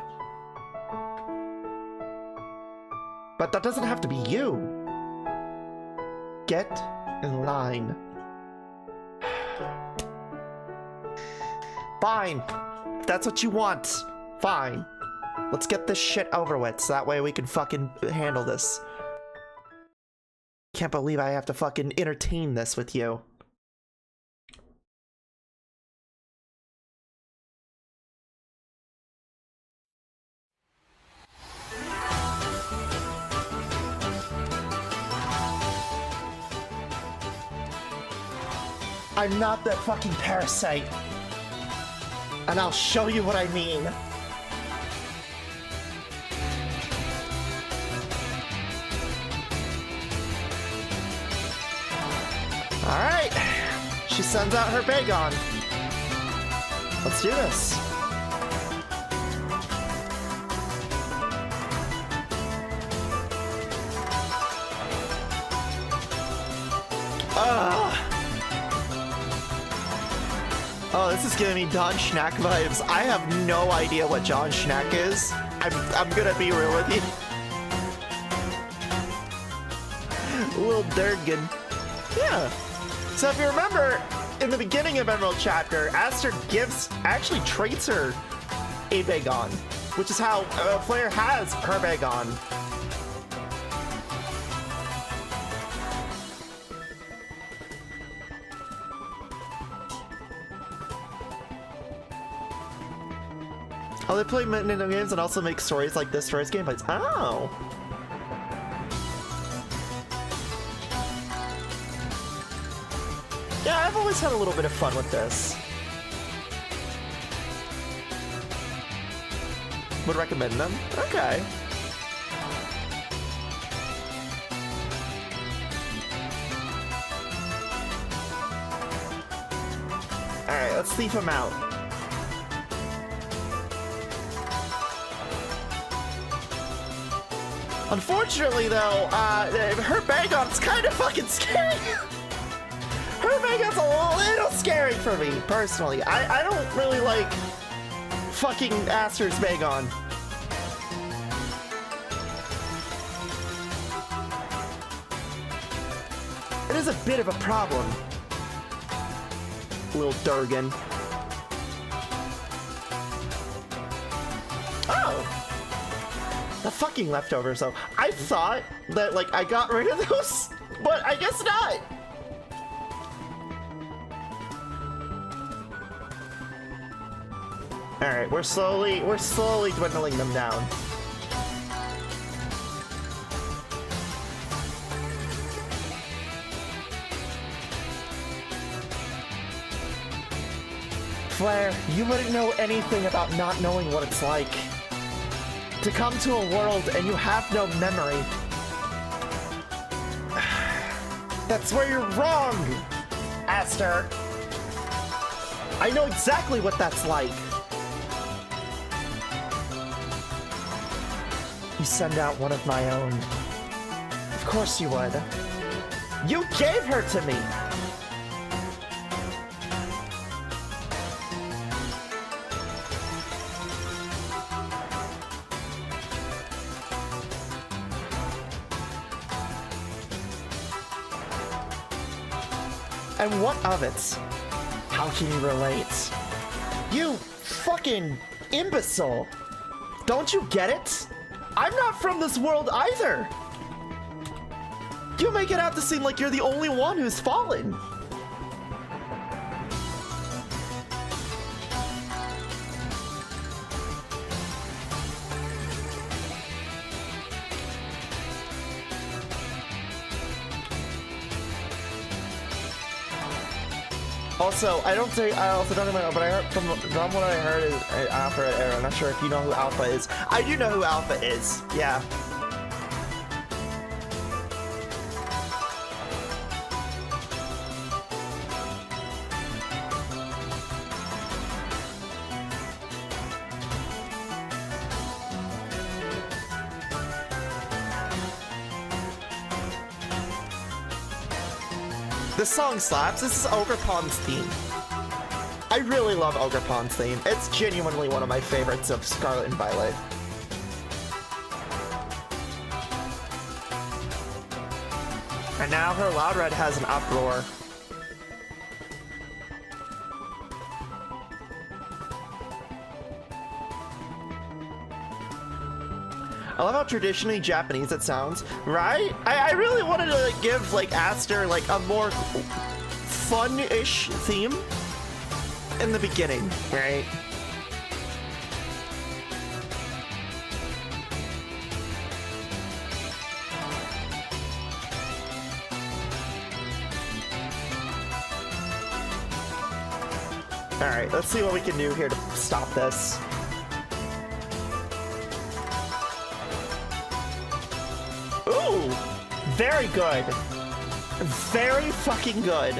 But that doesn't have to be you. Get in line. Fine. If that's what you want, fine. Let's get this shit over with so that way we can fucking handle this. Can't believe I have to fucking entertain this with you. I'm not that fucking parasite. And I'll show you what I mean. Alright. She sends out her Bagon. Let's do this. Oh, this is giving me Don Schnack vibes. I have no idea what John Schnack is. I'm gonna be real with you. Little Durgan. Yeah. So if you remember, in the beginning of Emerald Chapter, Aster actually traits her a Bagon, which is how a player has her Bagon. Oh, they play Nintendo games and also make stories like this for his gameplays. Oh. Yeah, I've always had a little bit of fun with this. Would recommend them. Okay. Alright, let's thief him out. Unfortunately, though, her Bagon's kind of fucking scary. Her Bagon's a little scary for me, personally. I don't really like fucking Aster's Bagon. It is a bit of a problem. Little Durgan. Oh! The fucking leftovers, though. I thought that, like, I got rid of those, but I guess not. Alright, we're slowly dwindling them down. Flair, you wouldn't know anything about not knowing what it's like to come to a world and you have no memory. That's where you're wrong, Aster. I know exactly what that's like. You send out one of my own. Of course you would. You gave her to me! And what of it? How can you relate? You fucking imbecile! Don't you get it? I'm not from this world either! You make it out to seem like you're the only one who's fallen! Also, I also don't know, but I heard from what I heard is Alpha and Arrow. I'm not sure if you know who Alpha is. I do know who Alpha is. Yeah. This song slaps. This is Ogerpon's theme. I really love Ogerpon's theme. It's genuinely one of my favorites of Scarlet and Violet. And now her Loud Red has an uproar. I love how traditionally Japanese it sounds, right? I really wanted to like, give like Aster like a more fun-ish theme in the beginning, right? All right, let's see what we can do here to stop this. Ooh, very good. Very fucking good.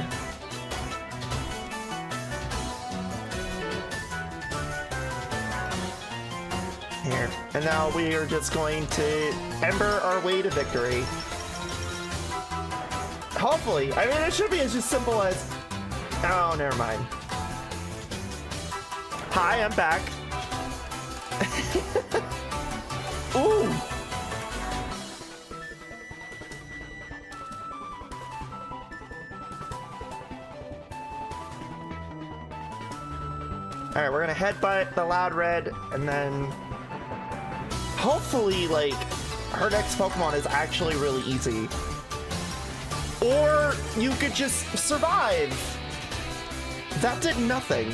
Here, and now we are just going to ember our way to victory. Hopefully. I mean, it should be as just simple as... Oh, never mind. Hi, I'm back. Ooh. Alright, we're gonna headbutt the Loud Red, and then hopefully, like, her next Pokemon is actually really easy. Or you could just survive. That did nothing.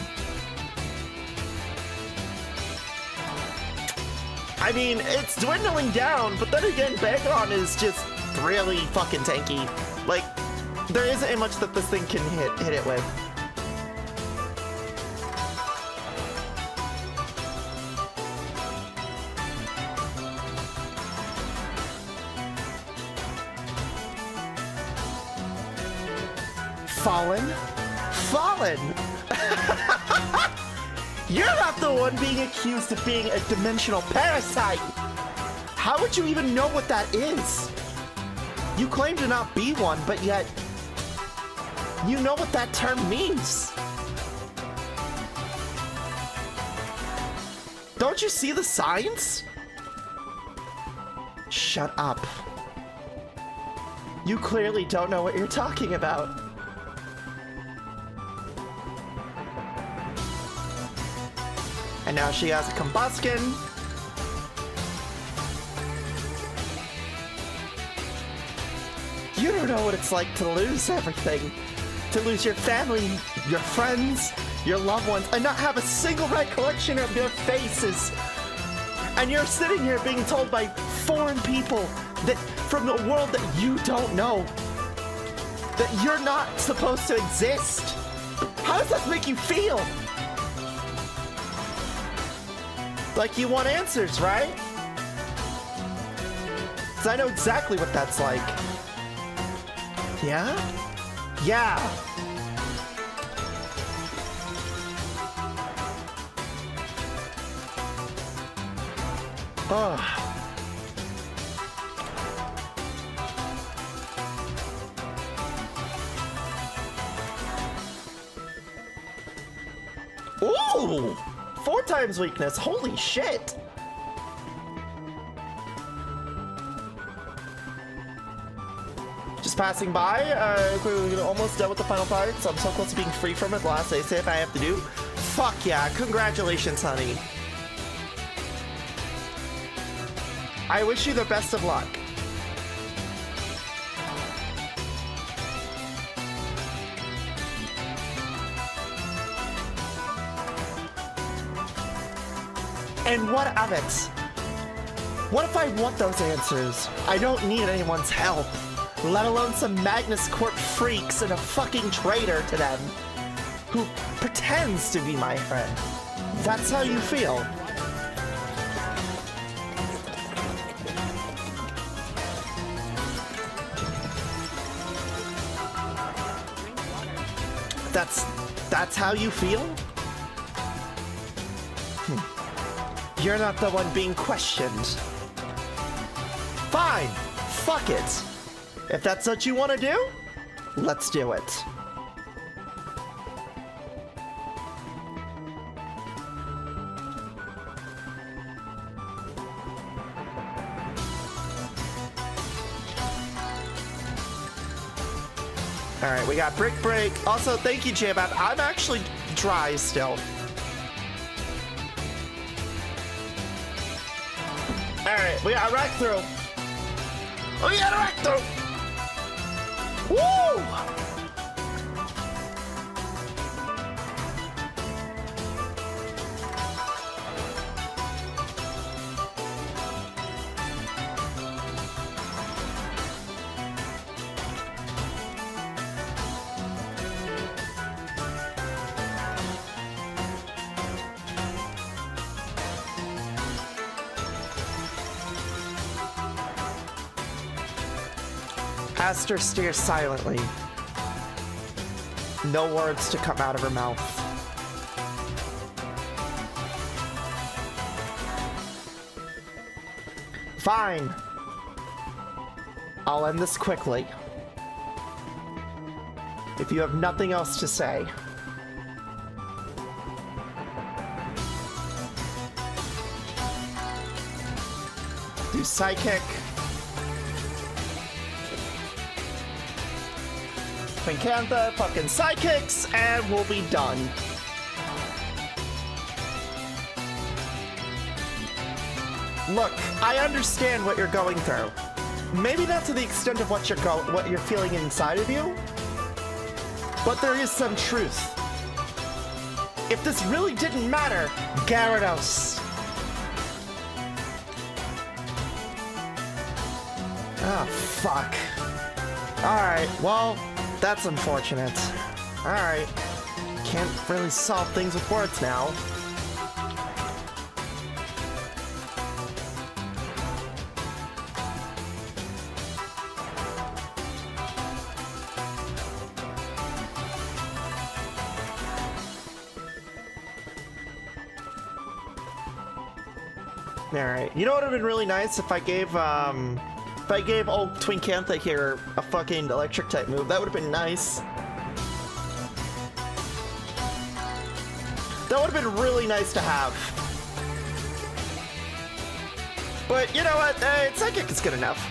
I mean, it's dwindling down, but then again, Bagon is just really fucking tanky. Like, there isn't much that this thing can hit it with. Fallen? Fallen! You're not the one being accused of being a dimensional parasite! How would you even know what that is? You claim to not be one, but yet you know what that term means. Don't you see the signs? Shut up. You clearly don't know what you're talking about. And now she has a combustion. You don't know what it's like to lose everything. To lose your family, your friends, your loved ones, and not have a single recollection of your faces. And you're sitting here being told by foreign people that from the world that you don't know that you're not supposed to exist. How does that make you feel? Like you want answers, right? Because I know exactly what that's like. Yeah? Yeah. Ugh. Ooh! 4 times weakness, holy shit! Just passing by, we're almost done with the final part, so I'm so close to being free from it. Last say if I have to do. Fuck yeah, congratulations, honey. I wish you the best of luck. And what of it? What if I want those answers? I don't need anyone's help, let alone some Magnus Corp freaks and a fucking traitor to them who pretends to be my friend. That's how you feel. That's how you feel? You're not the one being questioned. Fine, fuck it. If that's what you want to do, let's do it. Alright, we got Brick Break. Also, thank you, J-Bab. I'm actually dry still. Alright, we got a rack through. We got a rack through! Woo! Aster stares silently. No words to come out of her mouth. Fine. I'll end this quickly. If you have nothing else to say. Do Psychic. Pinkantha, fucking Psychics, and we'll be done. Look, I understand what you're going through. Maybe not to the extent of what you're feeling inside of you, but there is some truth. If this really didn't matter, Gyarados, Ah, fuck. Alright, well, that's unfortunate. Alright. Can't really solve things with words now. Alright, you know what would have been really nice if I gave old Twinkantha here a fucking electric type move? That would have been nice. That would have been really nice to have. But you know what? Psychic is good enough.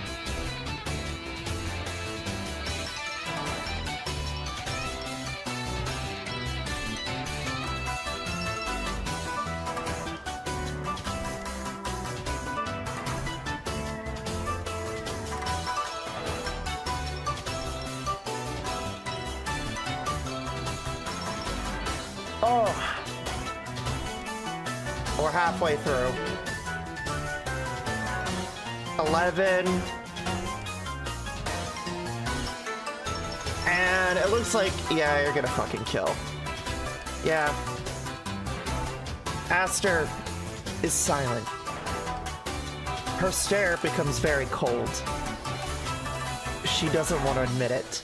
Oh. We're halfway through. 11. And it looks like, yeah, you're gonna fucking kill. Yeah. Aster is silent. Her stare becomes very cold. She doesn't want to admit it.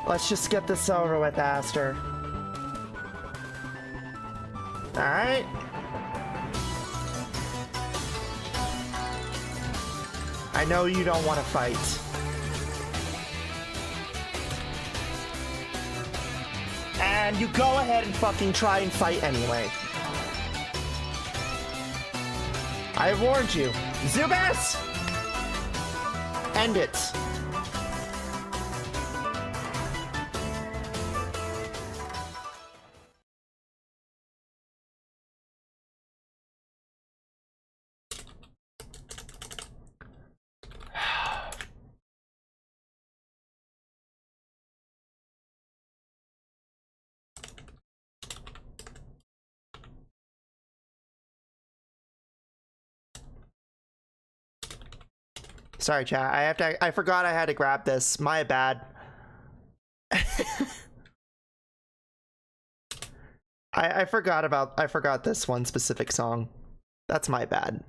Let's just get this over with, Aster. Alright. I know you don't want to fight. And you go ahead and fucking try and fight anyway. I warned you. Zubas! End it. Sorry, chat. I forgot I had to grab this. My bad. I forgot this one specific song. That's my bad.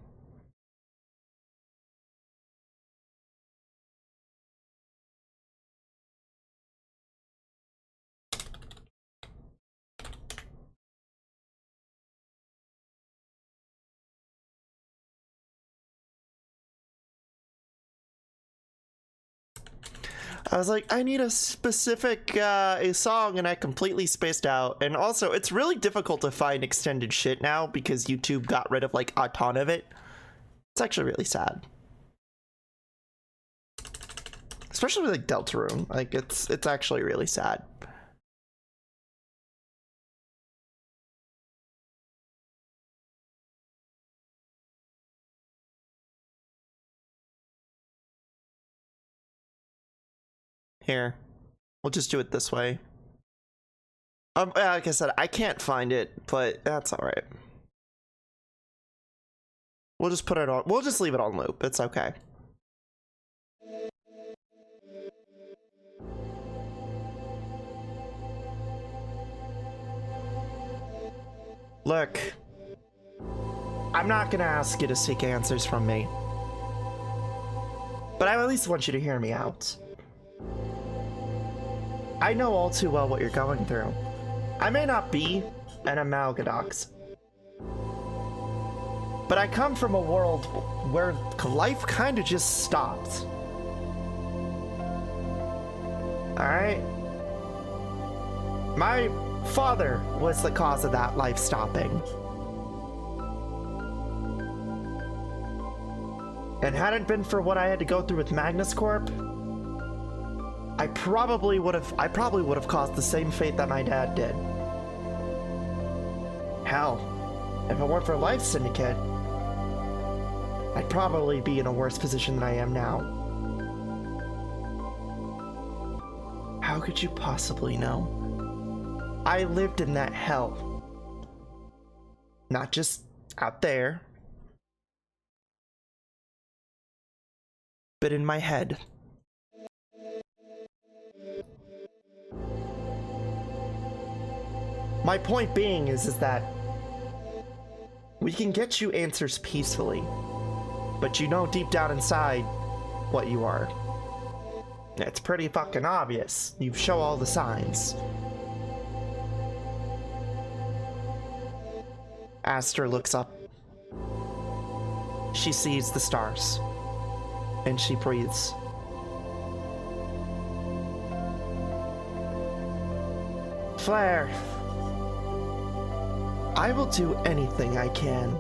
I was like, I need a specific a song, and I completely spaced out. And also, it's really difficult to find extended shit now because YouTube got rid of like a ton of it. It's actually really sad. Especially with like Deltarune. Like it's actually really sad. Here, we'll just do it this way. Like I said, I can't find it, but that's all right. We'll just put it on. We'll just leave it on loop. It's okay. Look, I'm not gonna ask you to seek answers from me, but I at least want you to hear me out. I know all too well what you're going through. I may not be an Amalgadox, but I come from a world where life kind of just stopped. Alright? My father was the cause of that life stopping. And had it been for what I had to go through with Magnus Corp, I probably would have caused the same fate that my dad did. Hell, if it weren't for Life Syndicate, I'd probably be in a worse position than I am now. How could you possibly know? I lived in that hell. Not just out there, but in my head. My point being is that we can get you answers peacefully, but you know deep down inside what you are. It's pretty fucking obvious. You show all the signs. Aster looks up. She sees the stars, and she breathes. Flare, I will do anything I can,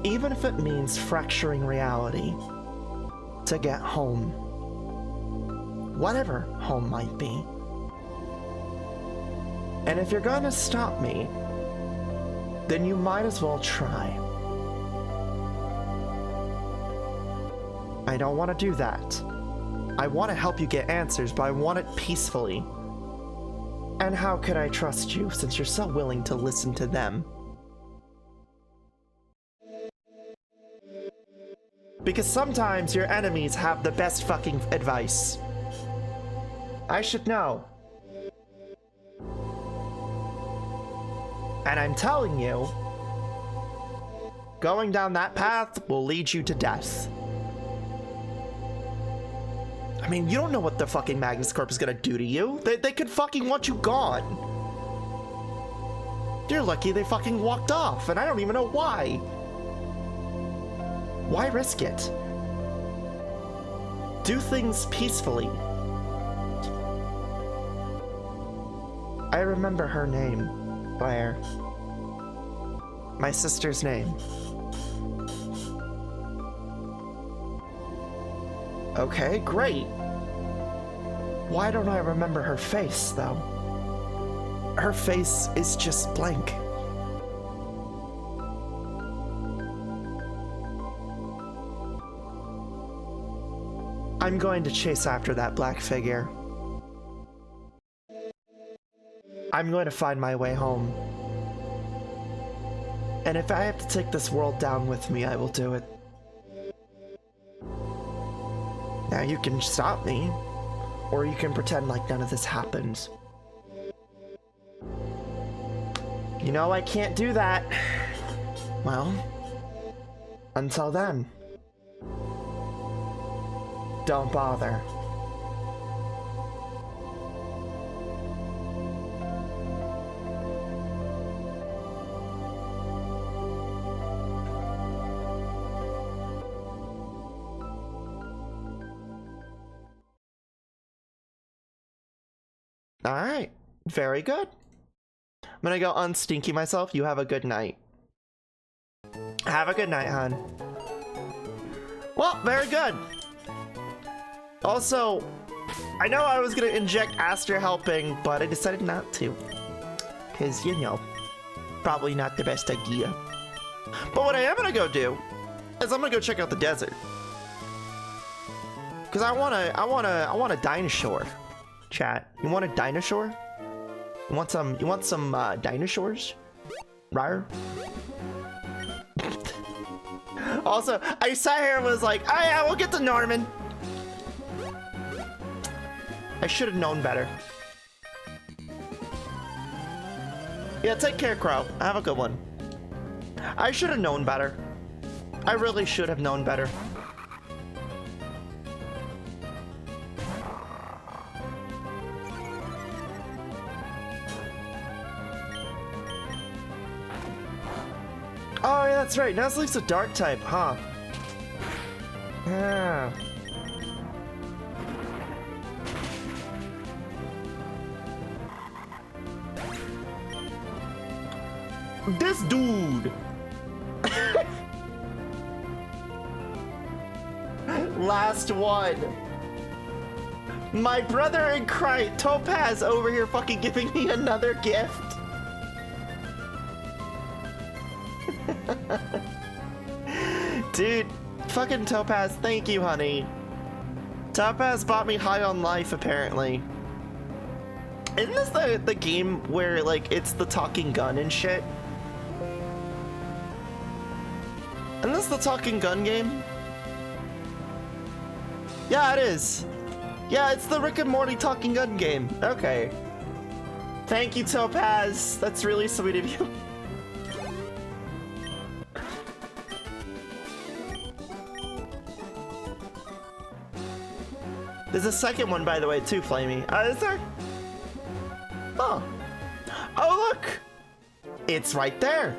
even if it means fracturing reality, to get home. Whatever home might be. And if you're gonna stop me, then you might as well try. I don't want to do that. I want to help you get answers, but I want it peacefully. And how could I trust you since you're so willing to listen to them? Because sometimes your enemies have the best fucking advice. I should know. And I'm telling you, going down that path will lead you to death. I mean, you don't know what the fucking Magnus Corp is gonna do to you. They could fucking want you gone. You're lucky they fucking walked off, and I don't even know why. Why risk it? Do things peacefully. I remember her name, Blair. My sister's name. Okay, great. Why don't I remember her face, though? Her face is just blank. I'm going to chase after that black figure. I'm going to find my way home. And if I have to take this world down with me, I will do it. Now you can stop me, or you can pretend like none of this happened. You know I can't do that. Well, until then, don't bother. Alright, very good. I'm gonna go unstinky myself. You have a good night. Have a good night, hon. Well, very good. Also, I know I was gonna inject Aster helping, but I decided not to. Because, you know, probably not the best idea. But what I am gonna go do is I'm gonna go check out the desert. Because I want a dinosaur. Chat, you want a dinosaur? You want some dinosaurs? Rar? Also, I sat here and was like, oh yeah, we'll get to Norman. I should have known better. Yeah, take care, Crow. Have a good one. I should have known better. I really should have known better. Oh, yeah, that's right. Nuzleaf's a dark type, huh? Yeah. This dude! Last one. My brother in crime, Topaz, over here fucking giving me another gift. Dude, fucking Topaz, thank you, honey. Topaz bought me High on Life, apparently. Isn't this the game where, like, it's the talking gun and shit? Isn't this the talking gun game? Yeah, it is. Yeah, it's the Rick and Morty talking gun game. Okay. Thank you, Topaz. That's really sweet of you. There's a second one, by the way, too, Flamie. Is there? Oh. Oh, look! It's right there.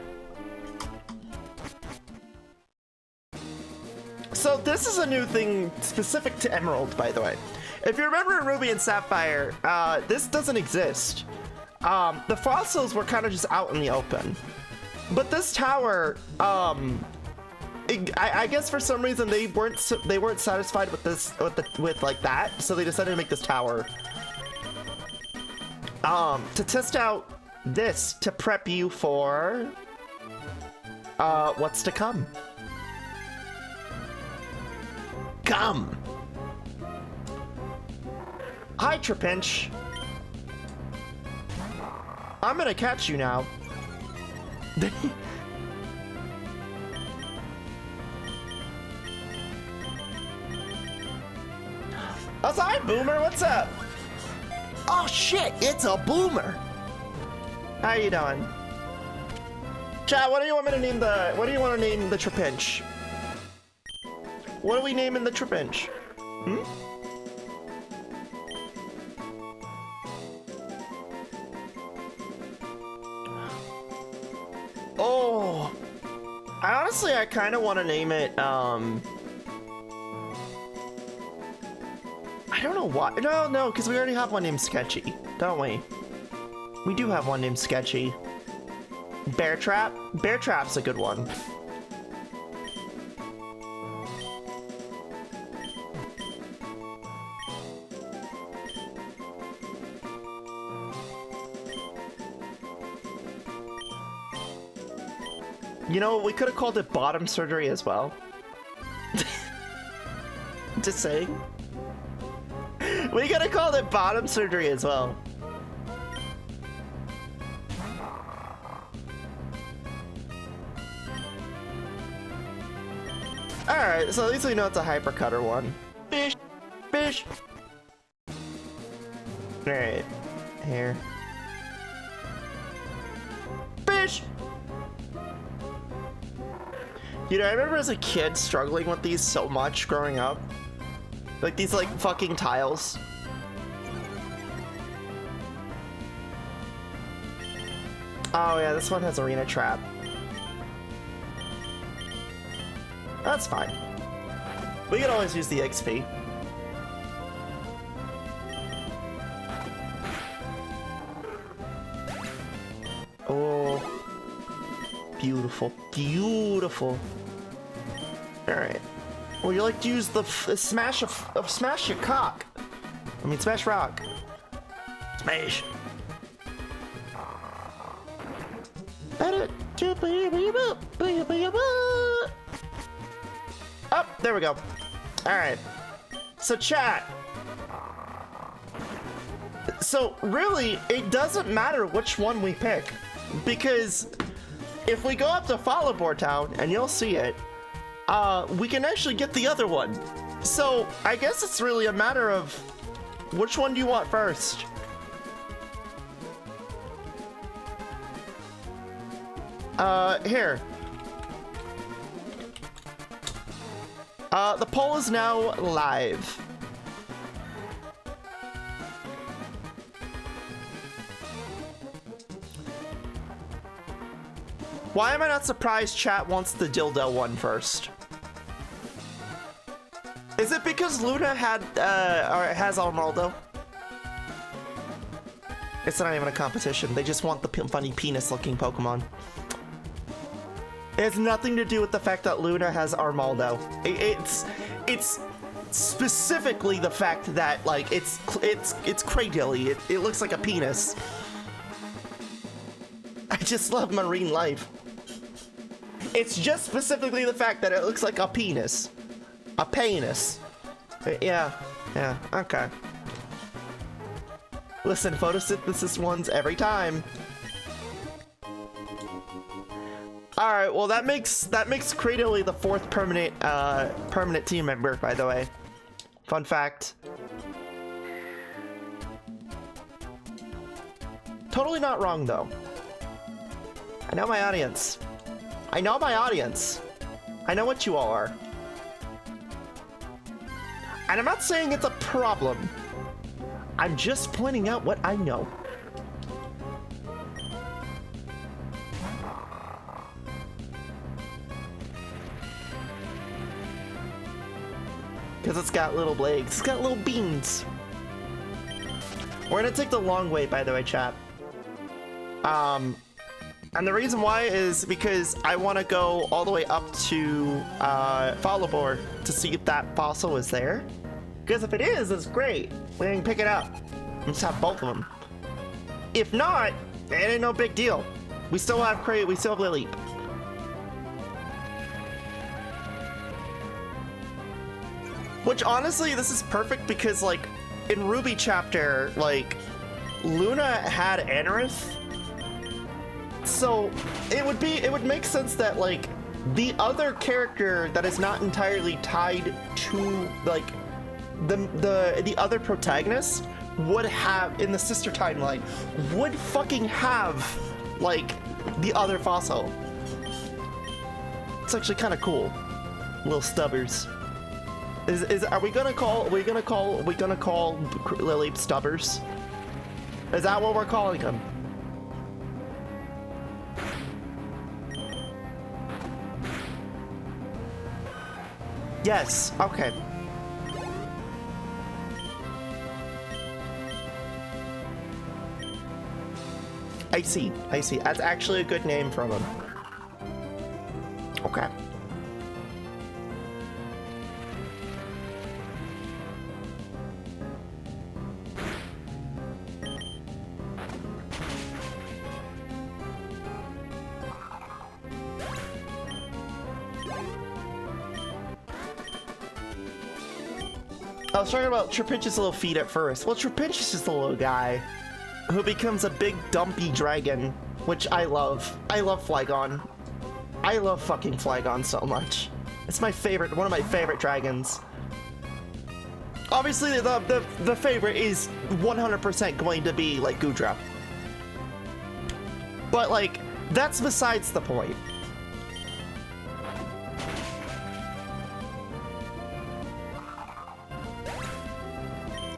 So this is a new thing specific to Emerald, by the way. If you remember in Ruby and Sapphire, this doesn't exist. The fossils were kind of just out in the open. But this tower, I guess for some reason they weren't satisfied with this with like that, so they decided to make this tower. To test out this to prep you for what's to come. Come. Hi, Trapinch. I'm gonna catch you now. Oh, hi, Boomer. What's up? Oh shit! It's a Boomer. How you doing? Chat. What do you want me to name the? What do you want to name the Trapinch? What are we naming the Trapinch? Hmm? Oh, I kind of want to name it, I don't know why. No, because we already have one named Sketchy, don't we? We do have one named Sketchy. Bear Trap? Bear Trap's a good one. You know, we could have called it Bottom Surgery as well. Just saying. We could have called it Bottom Surgery as well. Alright, so at least we know it's a hypercutter one. Bish! Bish! Alright. Here. Bish! You know, I remember as a kid struggling with these so much growing up. Like these like fucking tiles. Oh yeah, this one has Arena Trap. That's fine. We can always use the XP. Oh. Beautiful, beautiful. All right. Would you like to use the smash your cock? I mean, smash rock. Smash. Oh, there we go. All right. So chat. So really, it doesn't matter which one we pick, because if we go up to Followboard Town, and you'll see it, we can actually get the other one. So I guess it's really a matter of which one do you want first? Here. The poll is now live. Why am I not surprised chat wants the dildo one first? Is it because Luna had, or has Armaldo? It's not even a competition. They just want the funny penis-looking Pokemon. It has nothing to do with the fact that Luna has Armaldo. It's specifically the fact that like it's cradily. It looks like a penis. I just love marine life. It's just specifically the fact that it looks like a penis. A penis. Yeah, okay. Listen, photosynthesis ones every time. All right, well that makes Cradily the 4th permanent team member, by the way. Fun fact. Totally not wrong though. I know my audience. I know my audience. I know what you all are. And I'm not saying it's a problem. I'm just pointing out what I know. Because it's got little blades. It's got little beans. We're gonna take the long way, by the way, chat. And the reason why is because I want to go all the way up to Fallibor to see if that fossil is there. Because if it is, it's great. We can pick it up and just have both of them. If not, it ain't no big deal. We still have we still have Lily. Which honestly, this is perfect because like in Ruby chapter, like Luna had Anorith. So it would make sense that like the other character that is not entirely tied to like the other protagonist would have in the sister timeline would fucking have like the other fossil. It's actually kind of cool. Little stubbers. Are we gonna call Lily stubbers? Is that what we're calling them? Yes, okay. I see. That's actually a good name for them. Okay. I was talking about Trapinch's little feet at first. Well, Trapinch is just a little guy who becomes a big dumpy dragon, which I love. I love Flygon. I love fucking Flygon so much. It's my favorite, one of my favorite dragons. Obviously, the favorite is 100% going to be like Goodra. But like, that's besides the point.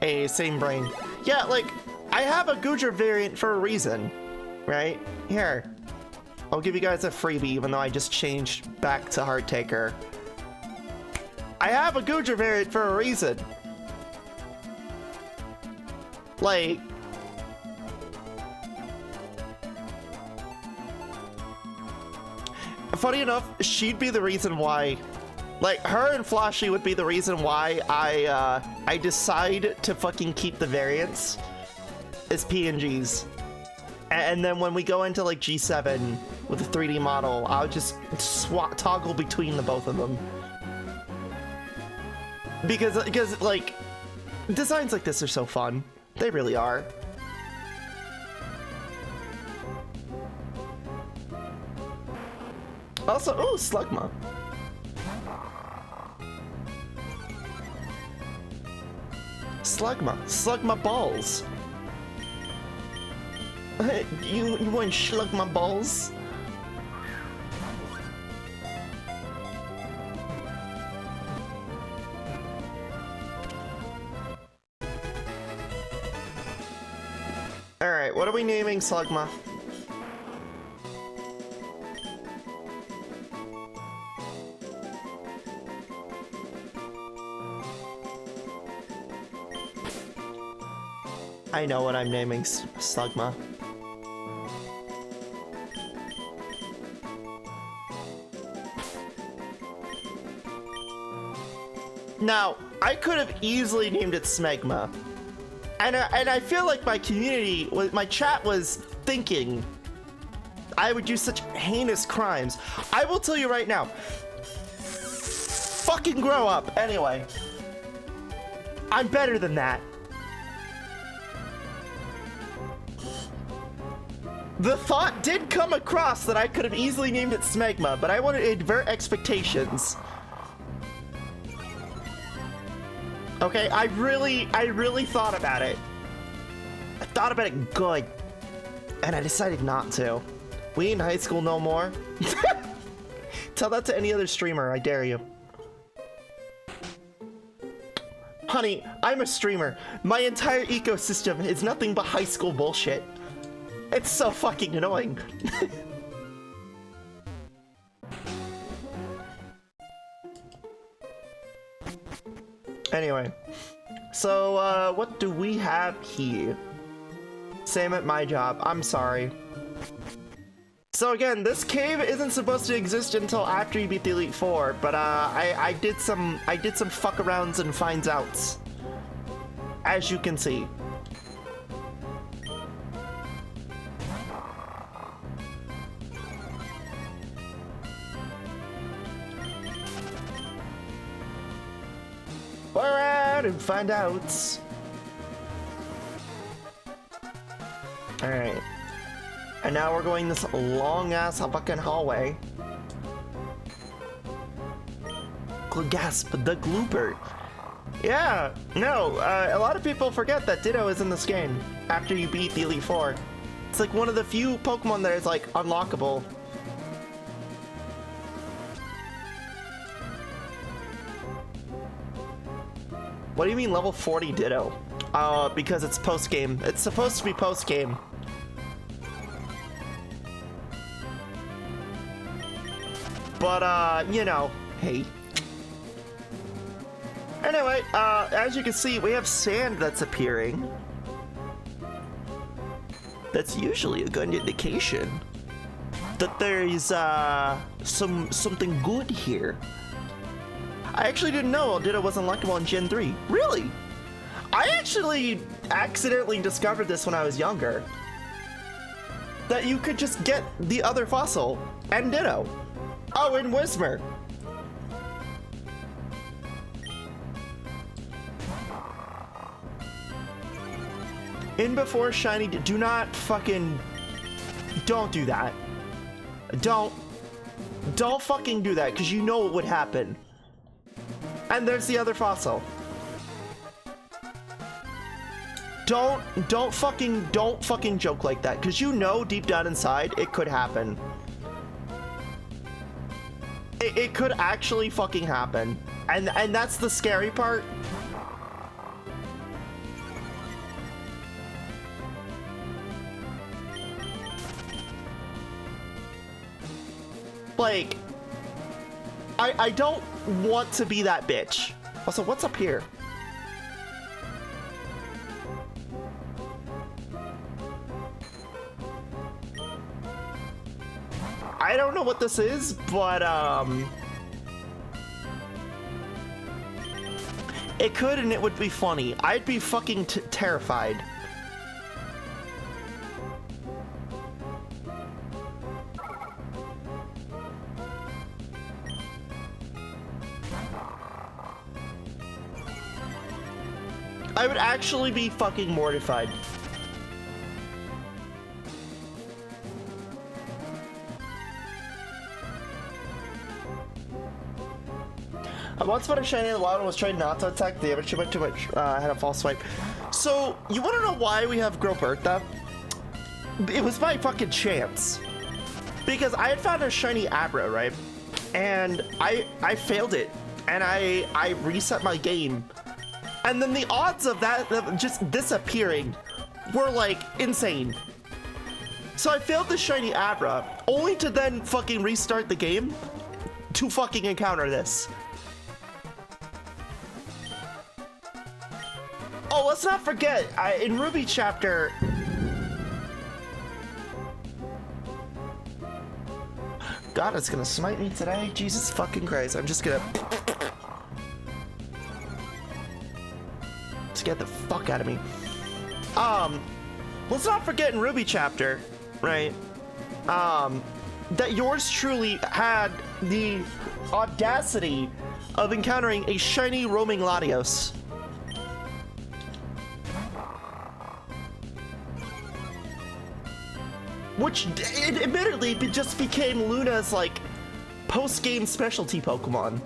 Hey, same brain. Yeah, like, I have a Goodra variant for a reason, right? Here. I'll give you guys a freebie, even though I just changed back to Heart Taker. I have a Goodra variant for a reason. Like... Funny enough, she'd be the reason why... Like, her and Floshy would be the reason why I decide to fucking keep the variants as PNGs. And then when we go into, like, G7 with a 3D model, I'll just toggle between the both of them. Because, like, designs like this are so fun. They really are. Also, oh, Slugma. Slugma balls. You want Slugma balls? Alright, what are we naming Slugma? I know what I'm naming Slugma. Now, I could have easily named it Smegma. And I feel like my community, my chat was thinking I would do such heinous crimes. I will tell you right now, fucking grow up. Anyway, I'm better than that. The thought did come across that I could have easily named it Smegma, but I wanted to avert expectations. Okay, I really thought about it. I thought about it good, and I decided not to. We in high school no more. Tell that to any other streamer, I dare you. Honey, I'm a streamer. My entire ecosystem is nothing but high school bullshit. It's so fucking annoying. Anyway, so what do we have here? Same at my job. I'm sorry. So again, this cave isn't supposed to exist until after you beat the Elite Four, but I did some fuck arounds and finds outs, as you can see. Go around and find outs. All right. And now we're going this long-ass fucking hallway. Gasp, the Glooper. Yeah, no, a lot of people forget that Ditto is in this game after you beat the Elite Four. It's like one of the few Pokemon that is like unlockable. What do you mean level 40 Ditto? Because it's post-game. It's supposed to be post-game. But, you know, hey. Anyway, as you can see, we have sand that's appearing. That's usually a good indication that there's, something good here. I actually didn't know Ditto was unlockable in Gen 3. Really? I actually accidentally discovered this when I was younger. That you could just get the other fossil and Ditto. Oh, and Whismer. In before shiny, do not fucking, don't do that. Don't fucking do that, because you know what would happen. And there's the other fossil. Don't fucking joke like that, because you know deep down inside it could happen. It could actually fucking happen. And that's the scary part. Like, I don't want to be that bitch. Also, what's up here? I don't know what this is, but it could, and it would be funny. I'd be fucking terrified. I would actually be fucking mortified. I once found a shiny in the wild and was trying not to attack the damage too much. I had a false swipe. So, you want to know why we have Grow Bertha? It was my fucking chance. Because I had found a shiny Abra, right? And I failed it. And I reset my game. And then the odds of that just disappearing were like insane. So I failed the shiny Abra, only to then fucking restart the game to fucking encounter this. Oh, let's not forget, in Ruby chapter... God, it's gonna smite me today? Jesus fucking Christ, I'm just gonna... Get the fuck out of me. Let's not forget in Ruby chapter, right? That yours truly had the audacity of encountering a shiny roaming Latios. which admittedly just became Luna's like post-game specialty Pokemon.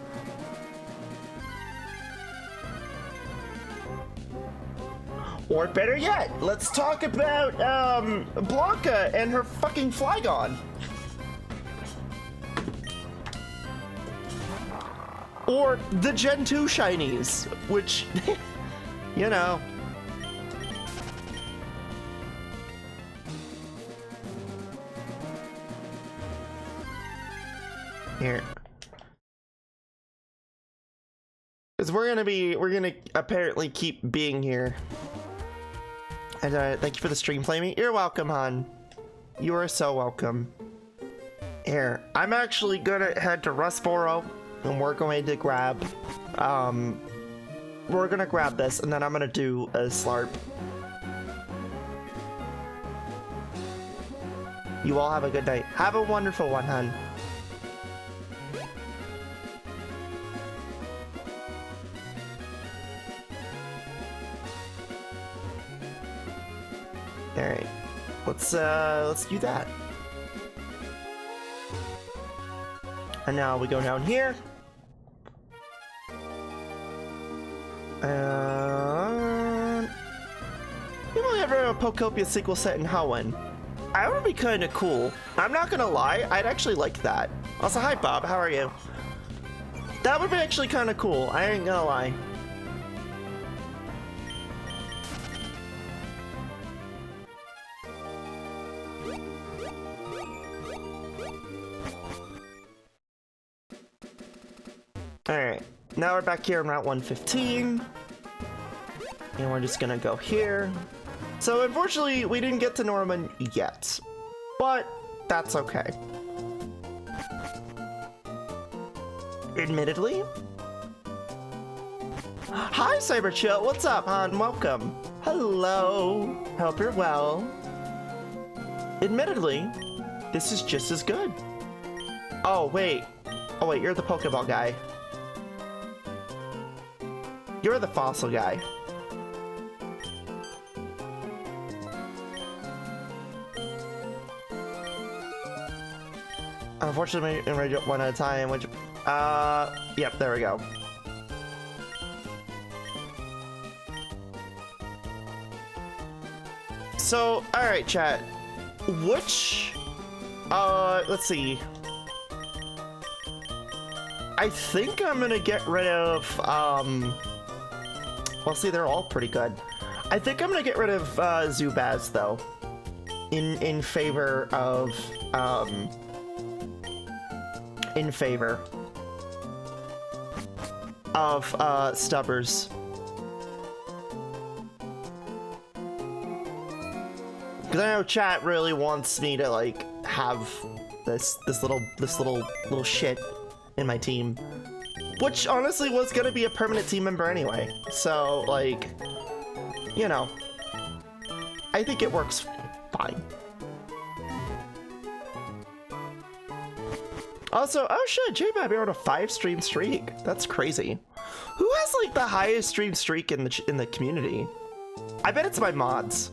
Or better yet, let's talk about Blanca and her fucking Flygon. Or the Gen 2 shinies, which, you know. Here. Because we're gonna apparently keep being here. And thank you for the stream, Flamie. You're welcome, hon. You are so welcome. Here, I'm actually gonna head to Rustboro, and we're going to grab, this, and then I'm gonna do a Slarp. You all have a good night. Have a wonderful one, hun. All right, let's do that. And now we go down here. We only have a Pokopia sequel set in Hoenn. That would be kind of cool. I'm not gonna lie, I'd actually like that. Also, hi Bob, how are you? That would be actually kind of cool. I ain't gonna lie. Alright, now we're back here on Route 115. And we're just gonna go here. So unfortunately, we didn't get to Norman yet. But that's okay. Admittedly. Hi, Cyberchill. What's up, hon? Welcome. Hello. Hope you're well. Admittedly, this is just as good. Oh, wait. Oh, wait, you're the Pokeball guy. You're the fossil guy. Unfortunately, I'm gonna jump one at a time, which, yep, there we go. So, alright, chat. Which, let's see. I think I'm gonna get rid of, well, see, they're all pretty good. I think I'm gonna get rid of Zubaz though, in favor of Stubbers. Because I know chat really wants me to like have this little shit in my team. Which honestly was gonna be a permanent team member anyway. So, like, you know, I think it works fine. Also, oh shit, J-Bab, you're on a 5-stream streak. That's crazy. Who has like the highest stream streak in the community? I bet it's my mods.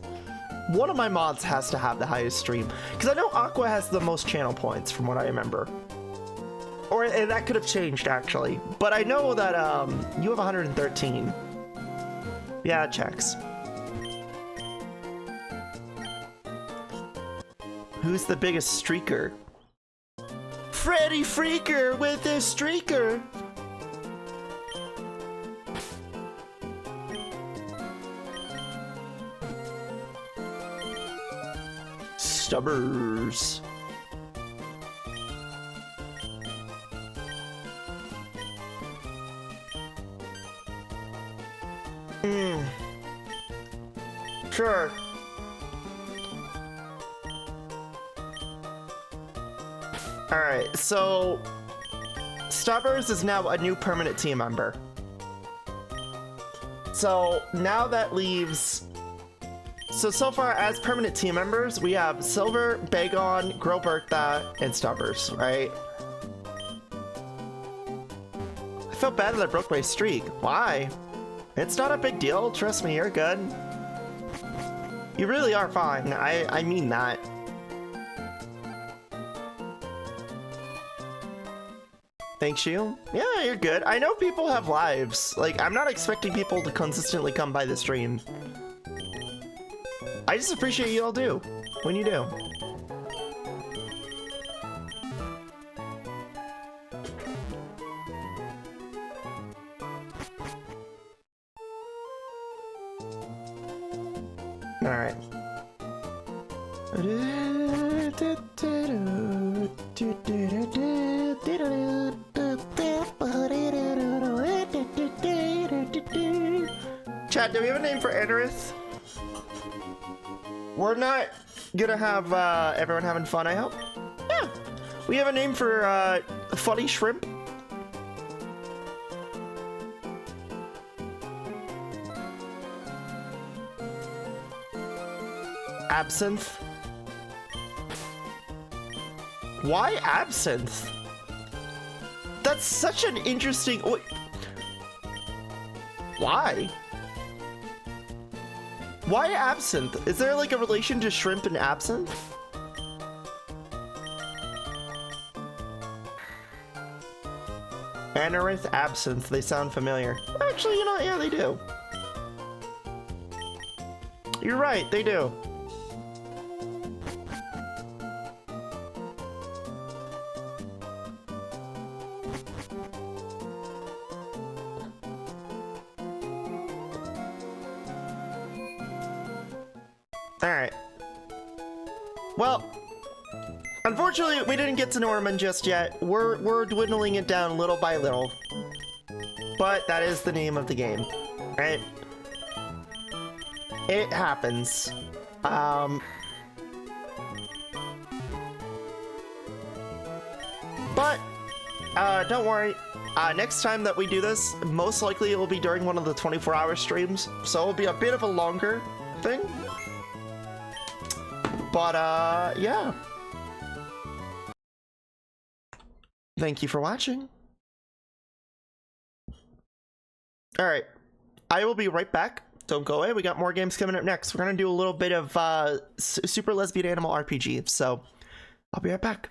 One of my mods has to have the highest stream. Because I know Aqua has the most channel points from what I remember. Or that could have changed actually, but I know that you have 113. Yeah, it checks. Who's the biggest streaker? Freddy Freaker with his streaker. Stubbers. Sure. Alright, so Stubbers is now a new permanent team member. So now that leaves... So far as permanent team members, we have Silver, Bagon, Growbertha, and Stubbers, right? I felt bad that I broke my streak. Why? It's not a big deal. Trust me, you're good. You really are fine. I mean that. Thanks you. Yeah, you're good. I know people have lives. Like, I'm not expecting people to consistently come by the stream. I just appreciate you all do when you do. All right. Chat, do we have a name for Anorith? We're not gonna have everyone having fun, I hope. Yeah. We have a name for Funny Shrimp. Absinthe. Why absinthe? That's such an interesting. Why? Why absinthe? Is there like a relation to shrimp and absinthe? Anorith, absinthe, they sound familiar. Actually, you know, yeah, they do. You're right, they do. Alright. Well, unfortunately, we didn't get to Norman just yet. We're dwindling it down little by little. But that is the name of the game, right? It happens. But don't worry. Next time that we do this, most likely it will be during one of the 24-hour streams, so it'll be a bit of a longer thing. But, yeah. Thank you for watching. Alright. I will be right back. Don't go away. We got more games coming up next. We're going to do a little bit of Super Lesbian Animal RPG. So, I'll be right back.